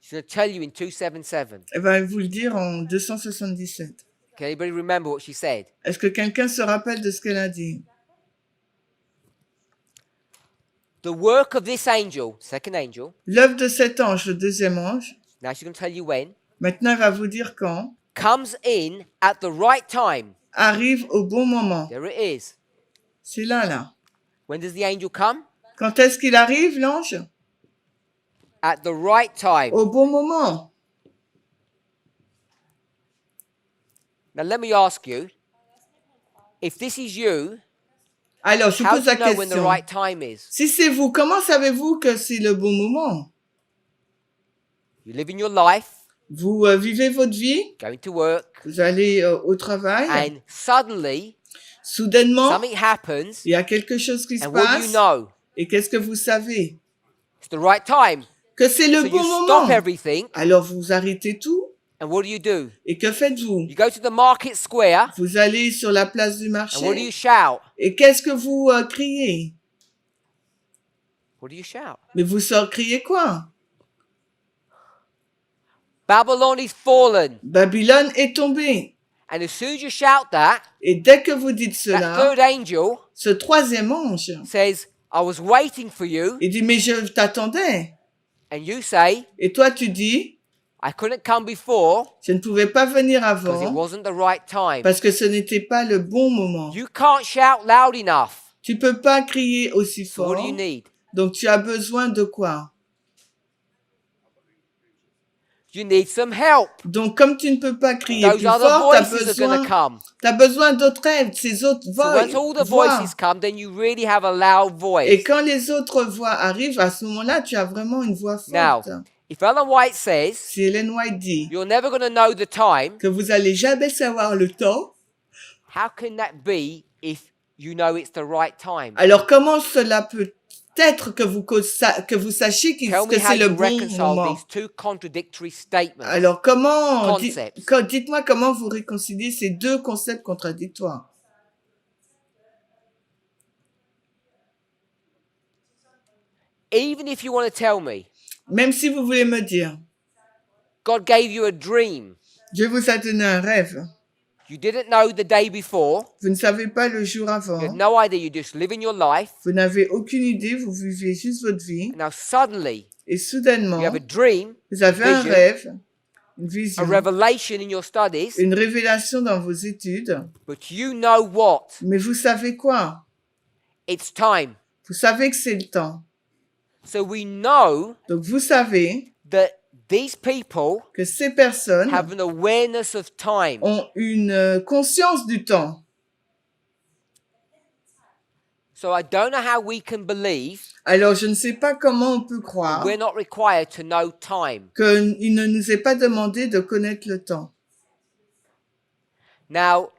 She's going to tell you in 277. Elle va vous le dire en 277. Can anybody remember what she said? Est-ce que quelqu'un se rappelle de ce qu'elle a dit? The work of this angel, second angel, L'œuvre de cet ange, le deuxième ange, now she's going to tell you when, maintenant elle va vous dire quand, comes in at the right time. arrive au bon moment. There it is. C'est là, là. When does the angel come? Quand est-ce qu'il arrive, l'ange? At the right time. Au bon moment. Now let me ask you, if this is you, Alors, je how pose do la you know when the question. right time is? Si c'est vous, comment savez-vous que c'est le bon moment? You live in your life, Vous vivez votre vie, going to work, vous allez au travail, and suddenly soudainement, something happens, il y a quelque chose qui se and what do you passe, know? et qu'est-ce que vous savez? It's the right time. Que c'est le So bon you moment. stop everything, Alors, vous arrêtez tout, and what do? et que faites-vous? You go to the market square, Vous allez sur la place du and what do you marché, shout? et qu'est-ce que vous criez? What do you shout? Mais vous criez quoi? Babylon is fallen. Babylone est tombée. And as soon as you shout that, Et dès que vous dites that cela, third angel ce troisième ange, says, I was waiting for you. il dit, mais je t'attendais. And you say, Et toi, tu dis, I couldn't come before je ne pouvais pas venir because it avant wasn't the right time. parce que ce n'était pas le bon moment. You can't shout loud enough. Tu peux pas crier aussi So what fort. do you need? Donc, tu as besoin de quoi? You need some help. Donc, comme tu ne peux pas crier Those plus other fort, tu voices are going to come. as besoin d'autres aides, ces autres So once all the voix. voices come, then you really have a loud Et voice. quand les autres voix arrivent, à ce moment-là, tu as vraiment une voix Now, forte. if Ellen White says, Si Ellen White dit you're never going to know the time, que vous allez jamais savoir le temps, how can that be if you know it's the right time? alors comment cela peut être que vous sachiez Tell me que how c'est le you bon reconcile moment? these two contradictory statements. Alors comment, Concepts. dites-moi comment vous réconciliez ces deux concepts contradictoires. Even if you want to tell me, Même si vous voulez me dire, God gave you a dream. Dieu vous a donné un rêve, You didn't know the day before. vous ne savez pas le jour You had avant, no idea. You're just living your life. vous n'avez aucune idée, vous vivez juste votre vie, Now suddenly et soudainement, you have a dream, vous avez un vision, rêve, une a vision, revelation in your studies, une révélation dans vos études, but you know what? mais vous savez quoi? It's time. Vous savez que c'est le temps. So we know Donc vous savez that these people que ces personnes have an awareness of time. ont une conscience du temps. So I don't know how we can believe Alors je ne sais pas comment on peut croire we're not required to know time. qu'il ne nous est pas demandé de connaître le temps. Now,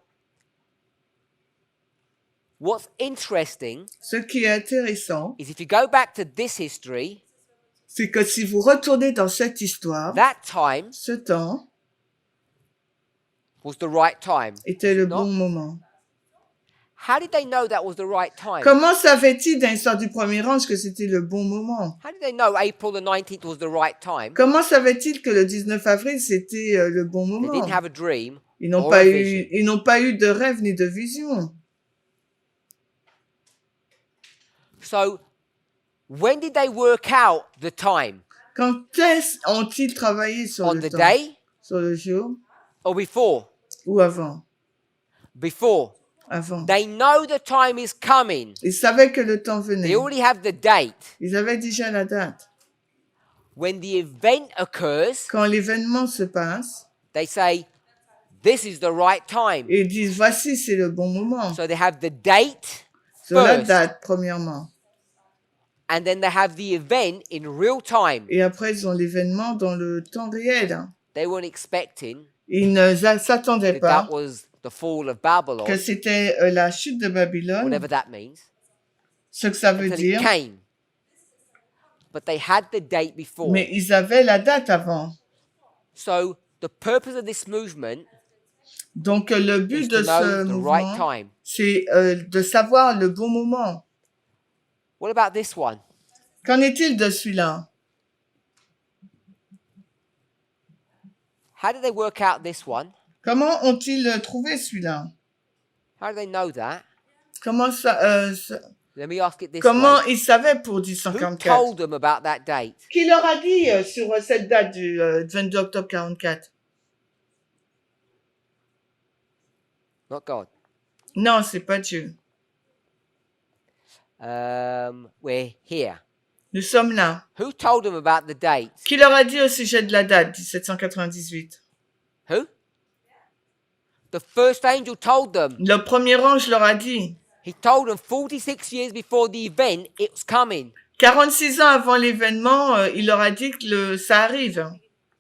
what's interesting Ce qui est intéressant, is if you go back to this history, c'est que si vous retournez dans cette histoire, that time ce temps was the right time. était le Non. bon moment. How did they know that was the right time? Comment savait-il dans l'histoire du premier ange que c'était le bon moment? How did they know April the 19th was the right time? Comment savait-il que le 19 avril c'était le bon They moment? didn't have a dream Ils n'ont or pas a eu, vision. ils n'ont pas eu de rêve ni de vision. So, when did they work out the time? Quand est-ce ont-ils travaillé sur On le the temps? day Sur le jour or before? ou avant? Before. Avant. They know the time is coming. Ils savaient que le temps venait. They already have the date. Ils avaient déjà la date. When the event occurs, Quand l'événement se passe, they say, this is the right time. ils disent voici c'est le bon moment. So they have the date Sur la first, date premièrement. and then they have the event in real time. Et après ils ont l'événement dans le temps réel. They weren't expecting Ils ne s'attendaient that pas that was the fall of Babylon, que c'était la chute de Babylone, whatever that means, ce que ça veut until dire. it came. But they had the date before. Mais ils avaient la date avant. So the purpose of this movement Donc le is but to de know ce the right mouvement, time. c'est de savoir le bon moment. What about this one? Qu'en est-il de celui-là? How did they work out this one? Comment ont-ils trouvé celui-là? How do they know that? Comment ça, Let me ask it this comment way. ils savaient pour Who 1044? told them about that date? Qui leur a dit sur cette date du 22 octobre 44? Not God. Non, c'est pas Dieu. We're here. Nous sommes là. Who told them about the date? Qui leur a dit au sujet de la date 1798? Who? The first angel told them. Le premier ange leur a dit. He told them 46 years before the event, it's coming. 46 ans avant l'événement, il leur a dit que ça arrive.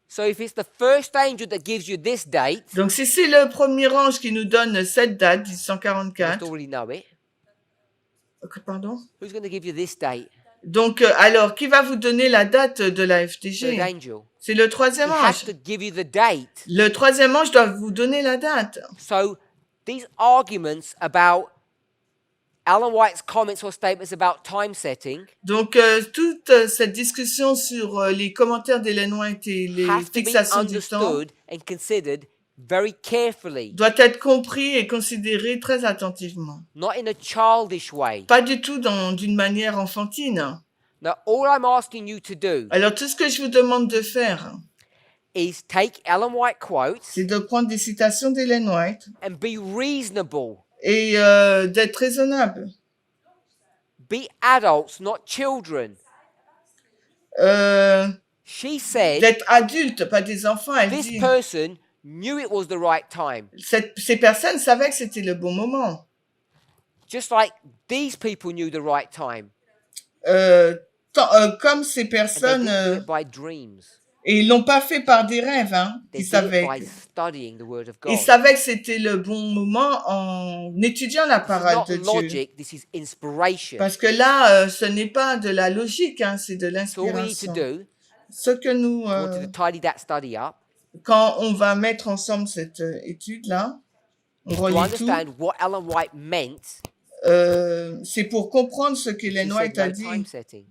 So if it's the first angel that gives you this date, Donc si c'est le premier ange qui nous donne cette date, you must 1744. already know it. Pardon? Who's going to give you this date? Donc alors, qui va vous donner la date de la Third FDG? angel. C'est le He troisième has ange. to give you the date. Le troisième ange doit vous donner la date. So these arguments about Ellen White's comments or statements about time setting Donc toute cette discussion sur les commentaires d'Ellen White et les has to be fixations du temps understood and considered very carefully, doit être compris et considéré très attentivement. not in a childish way. Pas du tout d'une manière enfantine. Now, all I'm asking you to do Alors tout ce que je vous demande de faire, is take Ellen White quotes c'est de prendre des citations d'Ellen White and be reasonable. et d'être raisonnable. Be adults, not children. She said D'être adulte, pas des enfants. Elle this dit, person knew it was the right time. ces personnes savaient que c'était le bon moment. Just like these people knew the right time. Comme ces And they personnes, didn't do it by dreams. et ils l'ont pas fait par des rêves, hein. They Ils did it savaient. by studying the Word of God. Ils savaient que c'était le bon moment en étudiant la This is parole not de Dieu. logic, this is inspiration. Parce que là, ce n'est pas de la logique, hein, c'est de So all we need to l'inspiration. do, Ce que nous, if you want to tidy that study up, quand on va mettre ensemble cette étude-là, on to relit tout, understand what Ellen White meant, c'est pour comprendre ce she qu'Ellen said White a no dit. time setting.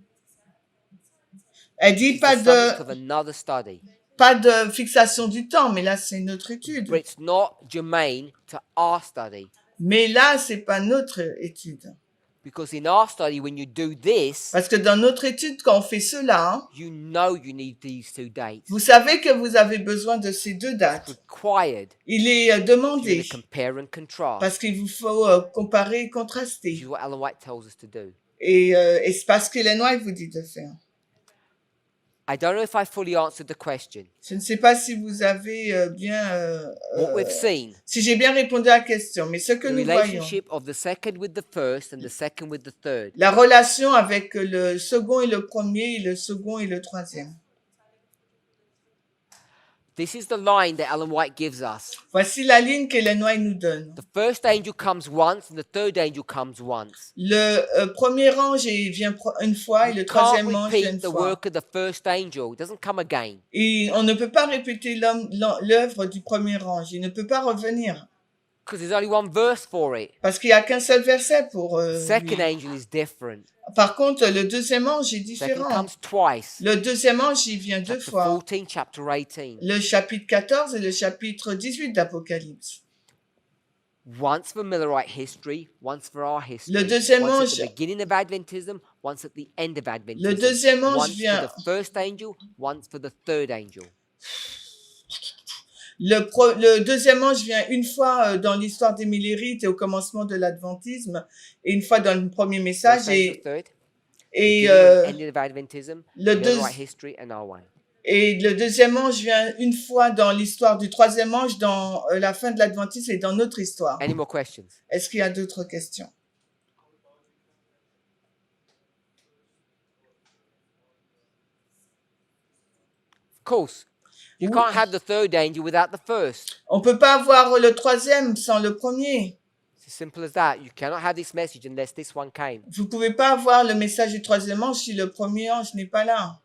Elle dit It's the subject of pas another study. de fixation du temps, mais là, c'est une autre étude. But it's not germane to our study. Mais là, c'est pas notre étude. Because in our study, when you do this, Parce que dans notre étude, quand on fait cela, you know you need these two dates. vous savez que vous avez besoin de ces deux dates. It's required. Il est You're demandé going to compare and contrast. parce qu'il vous faut comparer et Which contraster. is what Ellen White tells us to do. Et c'est parce qu'Ellen White vous dit de faire. I don't know if I fully answered the question. Je ne sais pas si vous avez What we've seen, si j'ai bien répondu à la question, mais ce que the nous voyons, relationship of the second with the first and the second with the third. la relation avec le second et le premier, et le second et le troisième. This is the line that Ellen White gives us. Voici la ligne qu'Ellen White nous donne. The first angel comes once and the third angel comes once. Le premier ange vient une fois et le You can't troisième ange vient repeat une the fois. work of the first angel. It doesn't come again. Et on ne peut pas répéter l'œuvre du premier ange. Il ne peut pas revenir. Because there's only one verse for it. Parce qu'il n'y a qu'un seul verset pour Second lui. angel is different. Par contre, le deuxième ange est Second différent. comes twice. Le deuxième ange, il vient deux Chapter fois. 14, chapter 18. Le chapitre 14 et le chapitre 18 d'Apocalypse. Once for Millerite history, once for our history. Le deuxième once ange- at the beginning of Adventism, once at the end of Adventism. Le deuxième ange once vient- for the first angel, once for the third angel. Le deuxième ange vient une fois dans l'histoire des Millérites et au commencement de l'adventisme, et une fois dans le premier message, First angel, third. et, Beginning and ending of Adventism, le Millerite history, and our one. et le deuxième ange vient une fois dans l'histoire du troisième ange, dans la fin de l'adventisme et dans notre histoire. Any more questions? Est-ce qu'il y a d'autres questions? Of course. You Oui. can't have the third angel without the first. On peut pas avoir le troisième sans le premier. It's as simple as that. You cannot have this message unless this one came. Vous pouvez pas avoir le message du troisième ange si le premier ange n'est pas là.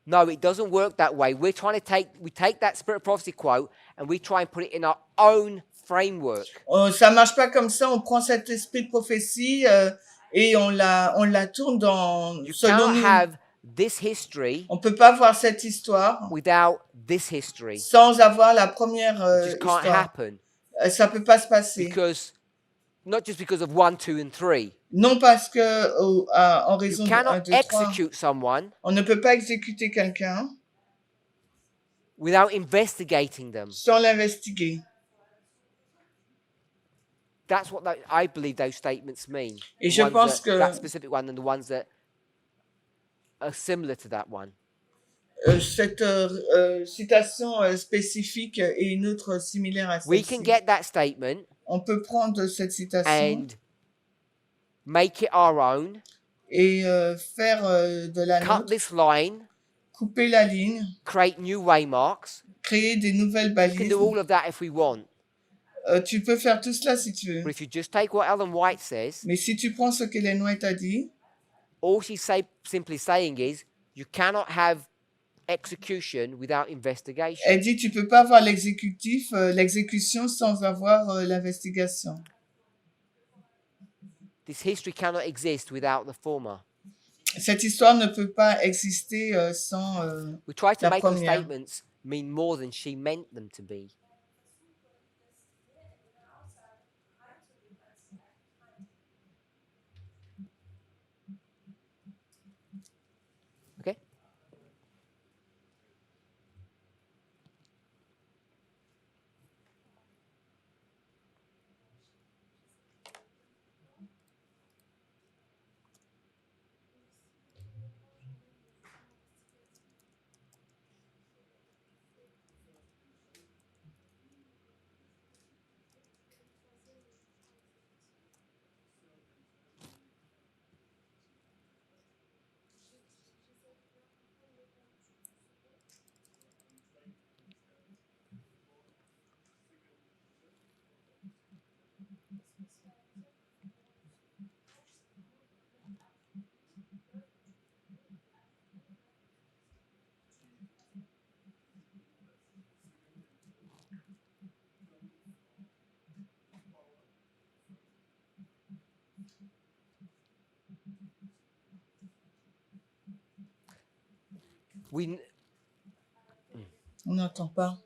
No, it doesn't work that way. We take that spirit of prophecy quote and we try and put it in our own framework. Ça marche pas comme ça. On prend cet esprit de prophétie et on la tourne You selon cannot nous. have this history On peut pas voir cette histoire without this history. sans avoir la première It just can't histoire. happen Ça peut pas se passer. because not just because of 1, 2, and 3. Non parce que en You raison de 1, cannot 2, 3, execute someone on ne peut pas exécuter quelqu'un without investigating them. sans l'investiguer. That's what I believe those statements mean. Et The je ones pense that, que that specific one and the ones that are similar to that one. cette citation spécifique et une autre similaire à We can celle-ci. get that statement On peut prendre cette citation and make it our own, et faire de la cut nôtre, this line, couper la ligne, create new waymarks. créer des nouvelles We can balises. do all of that if we want. Tu peux faire tout cela si tu veux. But if you just take what Ellen White says, Mais si tu prends ce qu'Ellen White a dit, all she's simply saying is you cannot have execution without investigation. elle dit tu peux pas avoir l'exécution sans avoir l'investigation. This history cannot exist without the former. Cette histoire ne peut pas exister sans We try to la make those première. statements mean more than she meant them to be. Okay? On n'entend pas.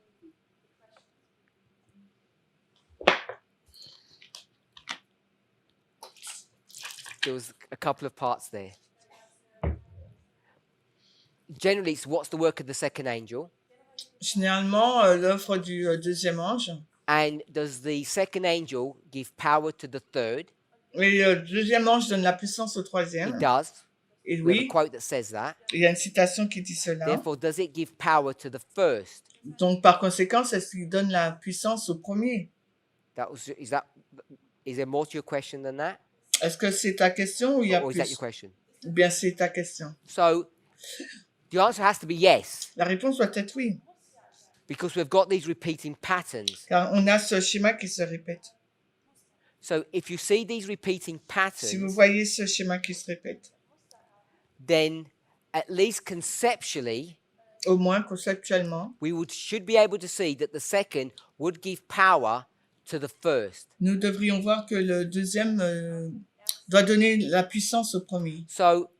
There was a couple of parts there. Generally, it's what's the work of the second angel, Généralement, l'œuvre du deuxième ange. and does the second angel give power to the third? Et le deuxième ange donne la puissance au troisième. It does. Et We have a oui, quote that says that. il y a une citation qui dit cela. Therefore, does it give power to the first? Donc, par conséquent, c'est ce qui donne la puissance au premier. Is there more to your question than that? Est-ce que c'est ta question ou il y a Or is that plus? your question? Ou bien c'est ta question? So, the answer has to be yes, La réponse doit être oui. because we've got these repeating patterns. Car on a ce schéma qui se répète. So, if you see these repeating Si vous patterns, voyez ce schéma qui se répète, then at least conceptually, au moins conceptuellement, should be able to see that the second would give power to the first. nous devrions voir que le deuxième doit donner la puissance au premier. So,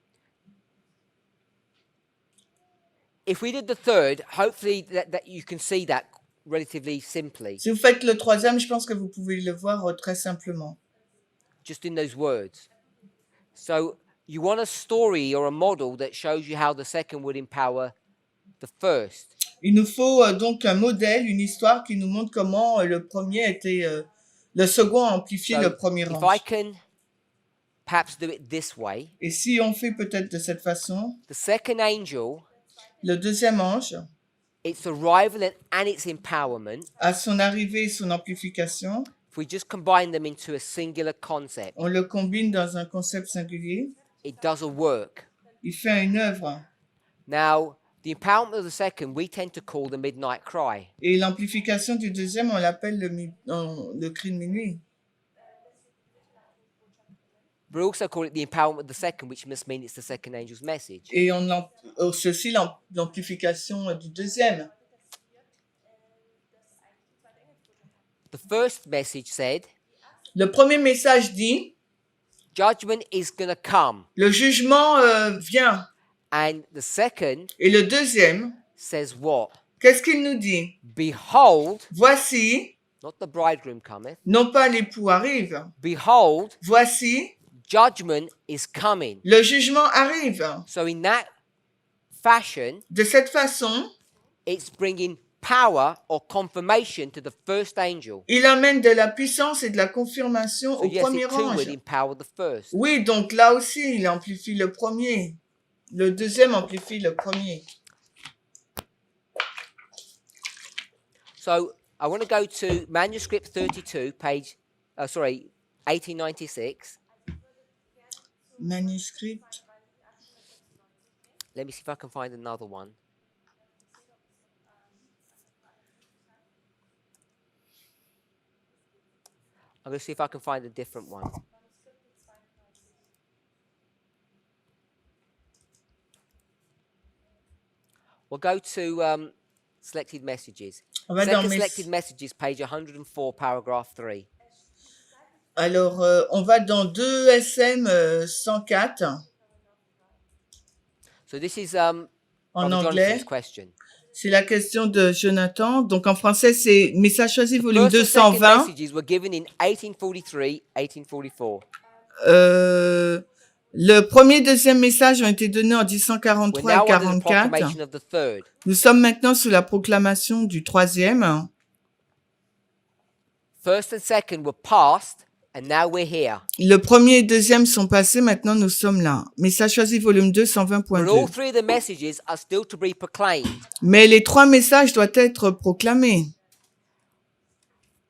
if we did the third, hopefully that you can see that relatively simply, Si vous faites le troisième, je pense que vous pouvez le voir très simplement. just in those words. So, you want a story or a model that shows you how the second would empower the first. Il nous faut donc un modèle, une histoire qui nous montre comment le premier était, le second a amplifié So, le premier if I ange. can perhaps do it this way, Et si on fait peut-être de cette façon, the second angel, le deuxième ange, its arrival and its empowerment, à son arrivée et son amplification, if we just combine them into a singular concept, on le combine dans un concept singulier, it does a work. il fait une œuvre. Now, the empowerment of the second, we tend to call the midnight cry. Et l'amplification du deuxième, on l'appelle le cri de minuit. But we also call it the empowerment of the second, which must mean it's the second angel's message. Et ceci l'amplification du deuxième. The first message said, Le premier message dit, judgment is going to come. le jugement vient. And the second Et le deuxième, says what? qu'est-ce qu'il nous dit? Behold, Voici, not the bridegroom cometh. non pas l'époux arrive. Behold, Voici, judgment is coming. le jugement arrive. So in that fashion, De cette façon, it's bringing power or confirmation to the first angel. il amène de la puissance et de la confirmation So au yes, premier it too would ange. empower the first. Oui, donc là aussi, il amplifie le premier. Le deuxième amplifie le premier. So I want to go to manuscript 32, page, 1896. Manuscript. Let me see if I can find another one. I'm going to see if I can find a different one. We'll go to selected messages. On va dans Second mes... selected messages, page 104, paragraph 3. Alors, on va dans 2 SM 104 So this is en Brother anglais. Jonathan's question. C'est la question de Jonathan. Donc, en français, c'est Message choisi, volume First and second 220. messages were given in 1843, 1844. Le premier et deuxième message ont été donnés en We're 1843 now et under the 44. proclamation of the third. Nous sommes maintenant sous la proclamation du troisième. First and second were passed, and now we're here. Le premier et deuxième sont passés, maintenant nous sommes là. Message choisi, volume 2, But all 120.2. three of the messages are still to be proclaimed. Mais les 3 messages doivent être proclamés.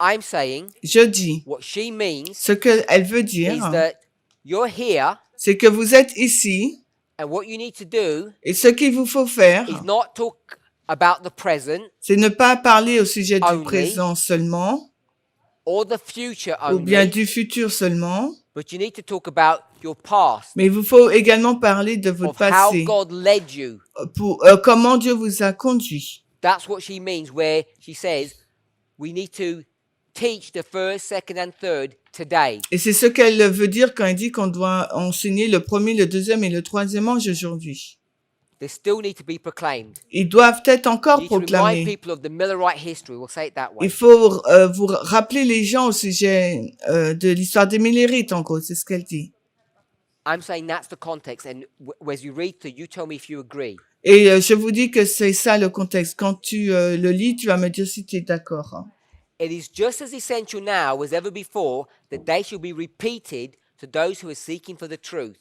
I'm saying Je dis, what she means ce qu'elle veut is dire, that you're here, c'est que vous êtes ici, and what you need to do et ce qu'il vous faut faire, is not talk about the present c'est ne pas parler au sujet du Only. présent seulement, or the future ou bien only, du futur seulement, but you need to talk about your past, mais il vous faut également parler de votre of how passé, God led you. pour comment Dieu vous a conduit. That's what she means where she says we need to teach the first, second and third today. Et c'est ce qu'elle veut dire quand elle dit qu'on doit enseigner le premier, le deuxième et le troisième ange aujourd'hui. They still need to be proclaimed. Ils doivent être encore You need to remind proclamés. people of the Millerite history, we'll say it that way. Il faut vous rappeler les gens au sujet de l'histoire des Millérites, en gros, c'est ce qu'elle dit. I'm saying that's the context, and as you read through, you tell me if you agree. Et je vous dis que c'est ça le contexte. Quand tu le lis, tu vas me dire si tu es d'accord. Hein. It is just as essential now as ever before that they should be repeated to those who are seeking for the truth.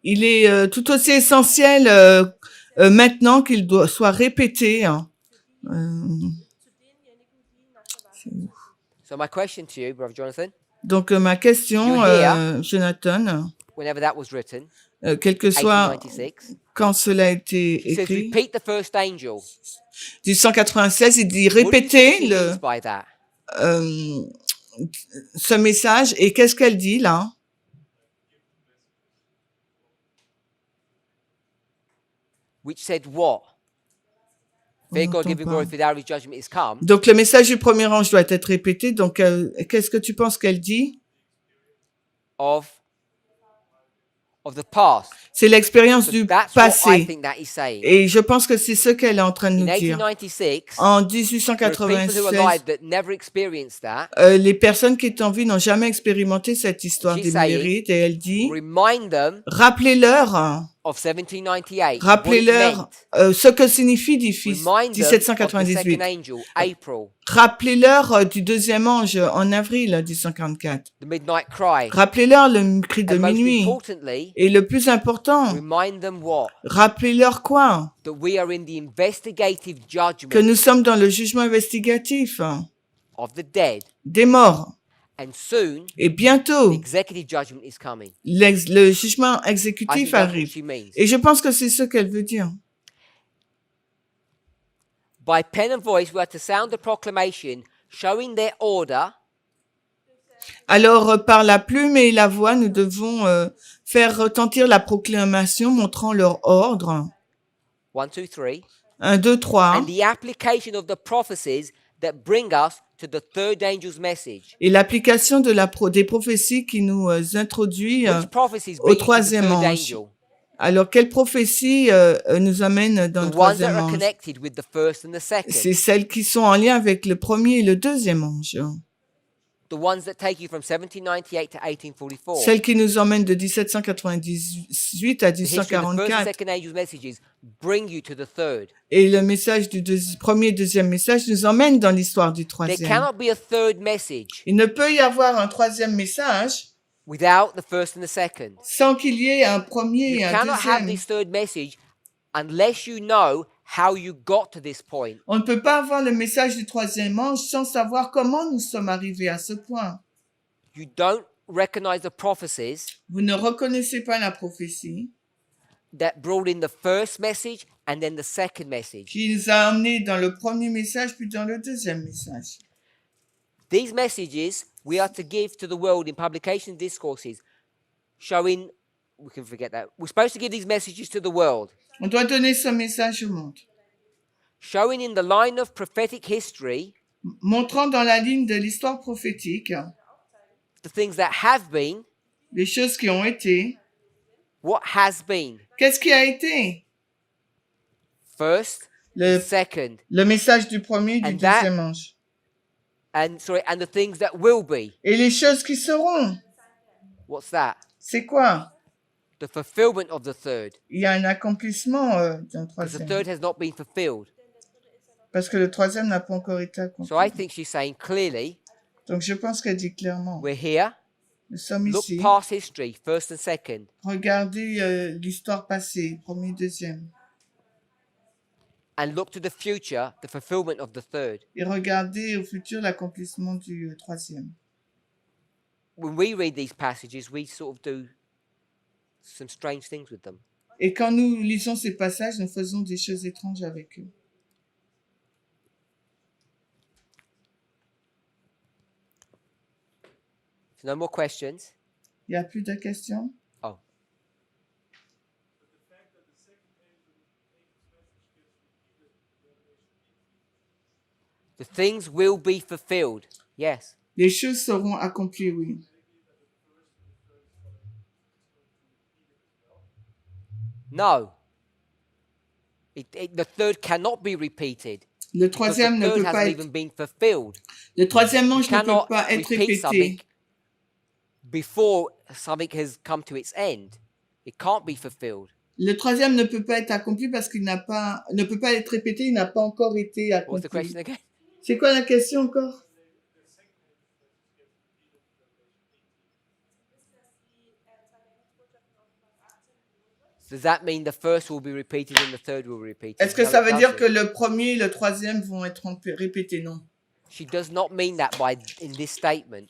Il est tout aussi essentiel maintenant qu'il soit répété. Hein. So my question to you, Brother Jonathan, Donc ma question, You hear? Jonathan, whenever that was written, quel que soit 1896, quand cela a été he says, écrit, repeat the first angel. 1896, il dit What do you think répétez she means by that? ce message. Et qu'est-ce qu'elle dit là? Which said what? Fear God, n'entend give him pas. glory, for the hour of his judgment is come. Donc le message du premier ange doit être répété. Donc qu'est-ce que tu penses qu'elle dit? Of the past. C'est l'expérience So du that's what I passé. think that he's saying. Et je pense que c'est ce qu'elle est en train de In nous dire. 1896, En there are people who are 1896, alive that never experienced that. les personnes qui étaient en vie n'ont jamais expérimenté cette histoire She's des saying, Millérites. Et elle dit, Remind them rappelez-leur, of 1798. What it rappelez-leur meant. ce que signifie Remind them of the second 1798. angel, April, Rappelez-leur du deuxième ange en avril 1844. the midnight cry. Rappelez-leur le cri de And most minuit. importantly, Et le plus important, remind them what? rappelez-leur quoi? That we are in the investigative Que judgment nous sommes dans le jugement investigatif of the dead. des morts. And soon, Et the bientôt, executive judgment is coming. le jugement I think exécutif that's what arrive. she means. Et je pense que c'est ce qu'elle veut dire. By pen and voice, we are to sound the proclamation, showing their order, Alors, par la plume et la voix, nous devons faire retentir la proclamation montrant leur ordre. 1, 2, 3, 1, 2, 3. and the application of the prophecies that bring us to the third angel's message. Et l'application de des prophéties qui nous introduit Which prophecies au bring you to the troisième third ange. angel? Alors, quelle prophétie nous amène dans le The ones that troisième are ange? connected with the first and the second. C'est celles qui sont en lien avec le premier et le deuxième ange. The ones that take you from 1798 to 1844. Celles qui nous emmènent de 1798 à The history of the first and 1844. second angel's messages bring you to the third. Et le message du premier et deuxième message nous emmène dans l'histoire du There troisième. cannot be a third message Il ne peut y avoir un troisième message without the first and the second. sans qu'il y ait un premier You et un cannot have deuxième. this third message unless you know how you got to this point. On ne peut pas avoir le message du troisième ange sans savoir comment nous sommes arrivés à ce point. You don't recognize the prophecies Vous ne reconnaissez pas la prophétie that brought in the first message and then the second message. qui nous a emmenés dans le premier message puis dans le deuxième message. These messages we are to give to the world in publication discourses, showing, we can forget that. We're supposed to give these messages to the world, On doit donner ce message au monde, showing in the line of prophetic history montrant dans la ligne de l'histoire prophétique the things that have been, les choses qui ont été. what has been. Qu'est-ce qui a été? First, Le, second, le message du premier et du And that- deuxième ange. and the things that will be. Et les choses qui seront, What's that? c'est quoi? The fulfillment of the third. Il y a un accomplissement dans le Because the troisième. third has not been fulfilled. Parce que le troisième n'a pas encore été accompli. So I think she's saying clearly, Donc je pense qu'elle dit clairement, we're here. nous sommes Look ici, past history, first and second. regardez l'histoire passée, premier, deuxième, And look to the future, the fulfillment of the third. et regardez au futur l'accomplissement du troisième. When we read these passages, we sort of do some strange things with them. Et quand nous lisons ces passages, nous faisons des choses étranges avec eux. So no more questions. Il n'y a plus de questions? Oh. The things will be fulfilled. Yes. Les choses seront accomplies, oui. No. The third cannot be repeated. Le Because the troisième ne third peut pas hasn't être, even been fulfilled. le troisième ange You ne peut cannot pas être repeat répété. something before something has come to its end. It can't be fulfilled. Le troisième ne peut pas être accompli parce qu'il ne peut pas être répété, il n'a pas encore été What was the accompli. question again? C'est quoi la question encore? Does that mean the first will be repeated and the third will be repeated? Est-ce que No, ça it veut dire doesn't. que le premier et le troisième vont être répétés? Non. She does not mean that in this statement.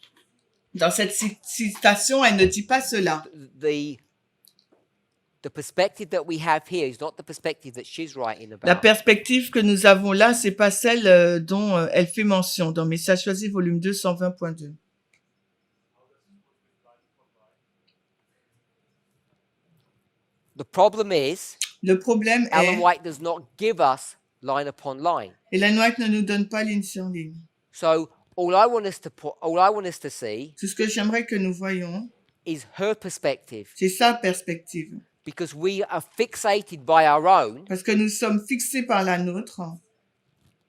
Dans cette citation, elle ne dit pas cela. The perspective that we have here is not the perspective that she's writing La about. perspective que nous avons là, c'est pas celle dont elle fait mention dans Message choisi, volume 2, 120.2. The problem is, Le problème Ellen est, White does not give us line upon line. Ellen White ne nous donne pas ligne sur ligne. So all I want us to see Tout ce que j'aimerais que nous voyons, is her perspective, c'est sa perspective. because we are fixated by our own, Parce que nous sommes fixés par la nôtre.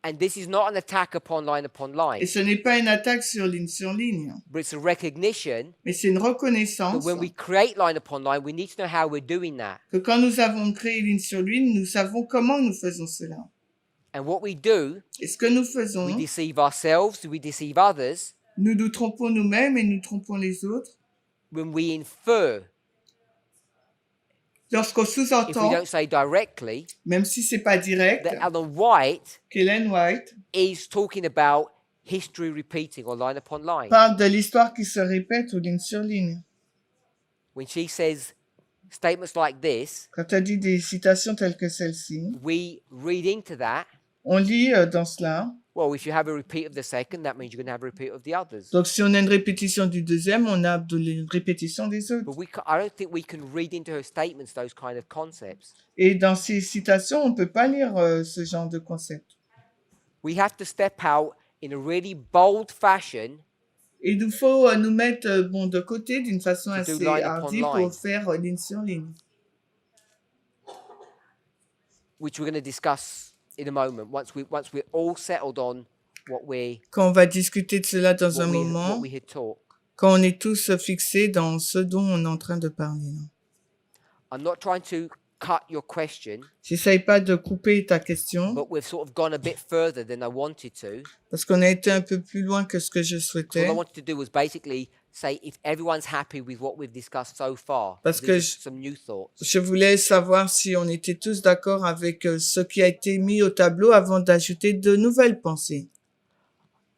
and this is not an attack upon line, Et ce n'est pas une attaque sur ligne, but it's a recognition mais c'est une that reconnaissance when we create line upon line, we need to know how we're doing that. que quand nous avons créé ligne sur ligne, nous savons comment nous faisons cela. And what we do, Et ce que nous we faisons, deceive ourselves, we deceive others, nous nous trompons nous-mêmes et nous trompons les autres. when we infer, Lorsqu'on if we sous-entend, don't say directly, même si c'est pas direct, that Ellen White qu'Ellen White is talking about history repeating or line upon line. parle de l'histoire qui se répète ou ligne sur ligne. When she says statements like this, Quand elle dit des citations telles que celle-ci, we read into that, on lit dans cela. well, if you have a repeat of the second, that means you're going to have a repeat of the others. Donc si on a une répétition du deuxième, on a une répétition des autres. But I don't think we can read into her statements those kind of concepts. Et dans ces citations, on ne peut pas lire ce genre de concept. We have to step out in a really bold fashion Il nous faut nous mettre de côté d'une façon to do assez line upon hardie line, pour faire ligne sur ligne. which we're going to discuss in a moment once we're all settled on Quand on va discuter de cela dans un what moment, we had taught. quand on est tous fixés dans ce dont on est en train de parler. I'm not trying to cut your question, J'essaye pas de couper ta question, but we've sort of gone a bit further than I wanted to. parce qu'on a été un peu plus loin que ce que je So what souhaitais. I wanted to do was basically say if everyone's happy with what we've discussed so far. Parce These are que some new thoughts. Je voulais savoir si on était tous d'accord avec ce qui a été mis au tableau avant d'ajouter de nouvelles pensées.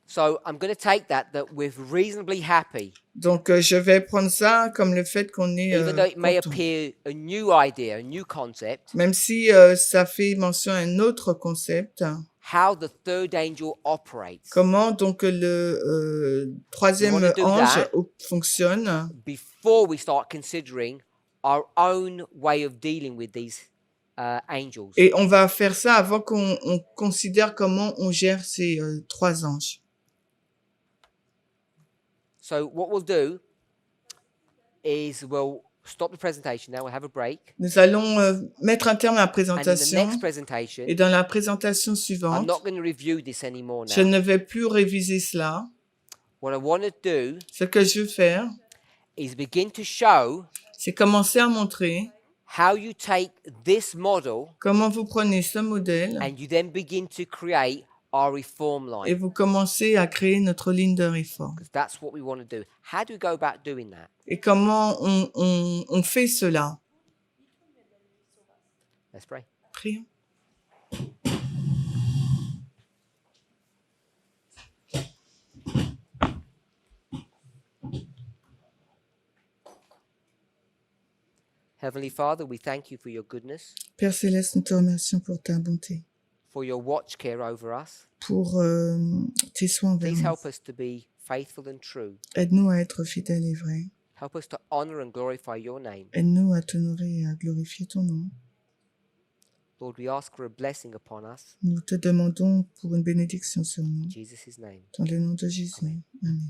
So I'm going to take that we're reasonably happy, Donc, je vais prendre ça comme le fait qu'on est even though it may content. appear a new idea, a new concept. Même si ça fait mention à un autre concept. How the third angel operates. Comment donc le troisième We wanna do ange that. fonctionne Before we start considering our own way of dealing with these angels. et on va faire ça avant qu'on considère comment on gère ces trois anges. So what we'll do is we'll stop the presentation now, we'll have a break. Nous allons mettre un terme à la And in the présentation next presentation, et dans la présentation I'm suivante, not going to review this anymore je now. ne vais plus réviser cela. What I want to do Ce que je veux faire, is begin to show c'est commencer à montrer how you take this model comment vous prenez ce modèle and you then begin to create our reform et line. vous commencez à créer notre ligne de réforme. Because that's what we want to do. How do we go about doing that? Et comment on fait cela? Let's pray. Prions. Heavenly Father, we thank you for your goodness, Père Céleste, nous te remercions pour ta bonté, for your watch care over us. pour tes soins envers Please nous. help us to be faithful and true. Aide-nous à être fidèles et vrais. Help us to honor and glorify your name. Aide-nous à t'honorer et à glorifier ton nom. Lord, we ask for a blessing upon us. Nous te demandons pour une bénédiction sur nous. In Jesus' name. Dans le nom de Jésus. Amen.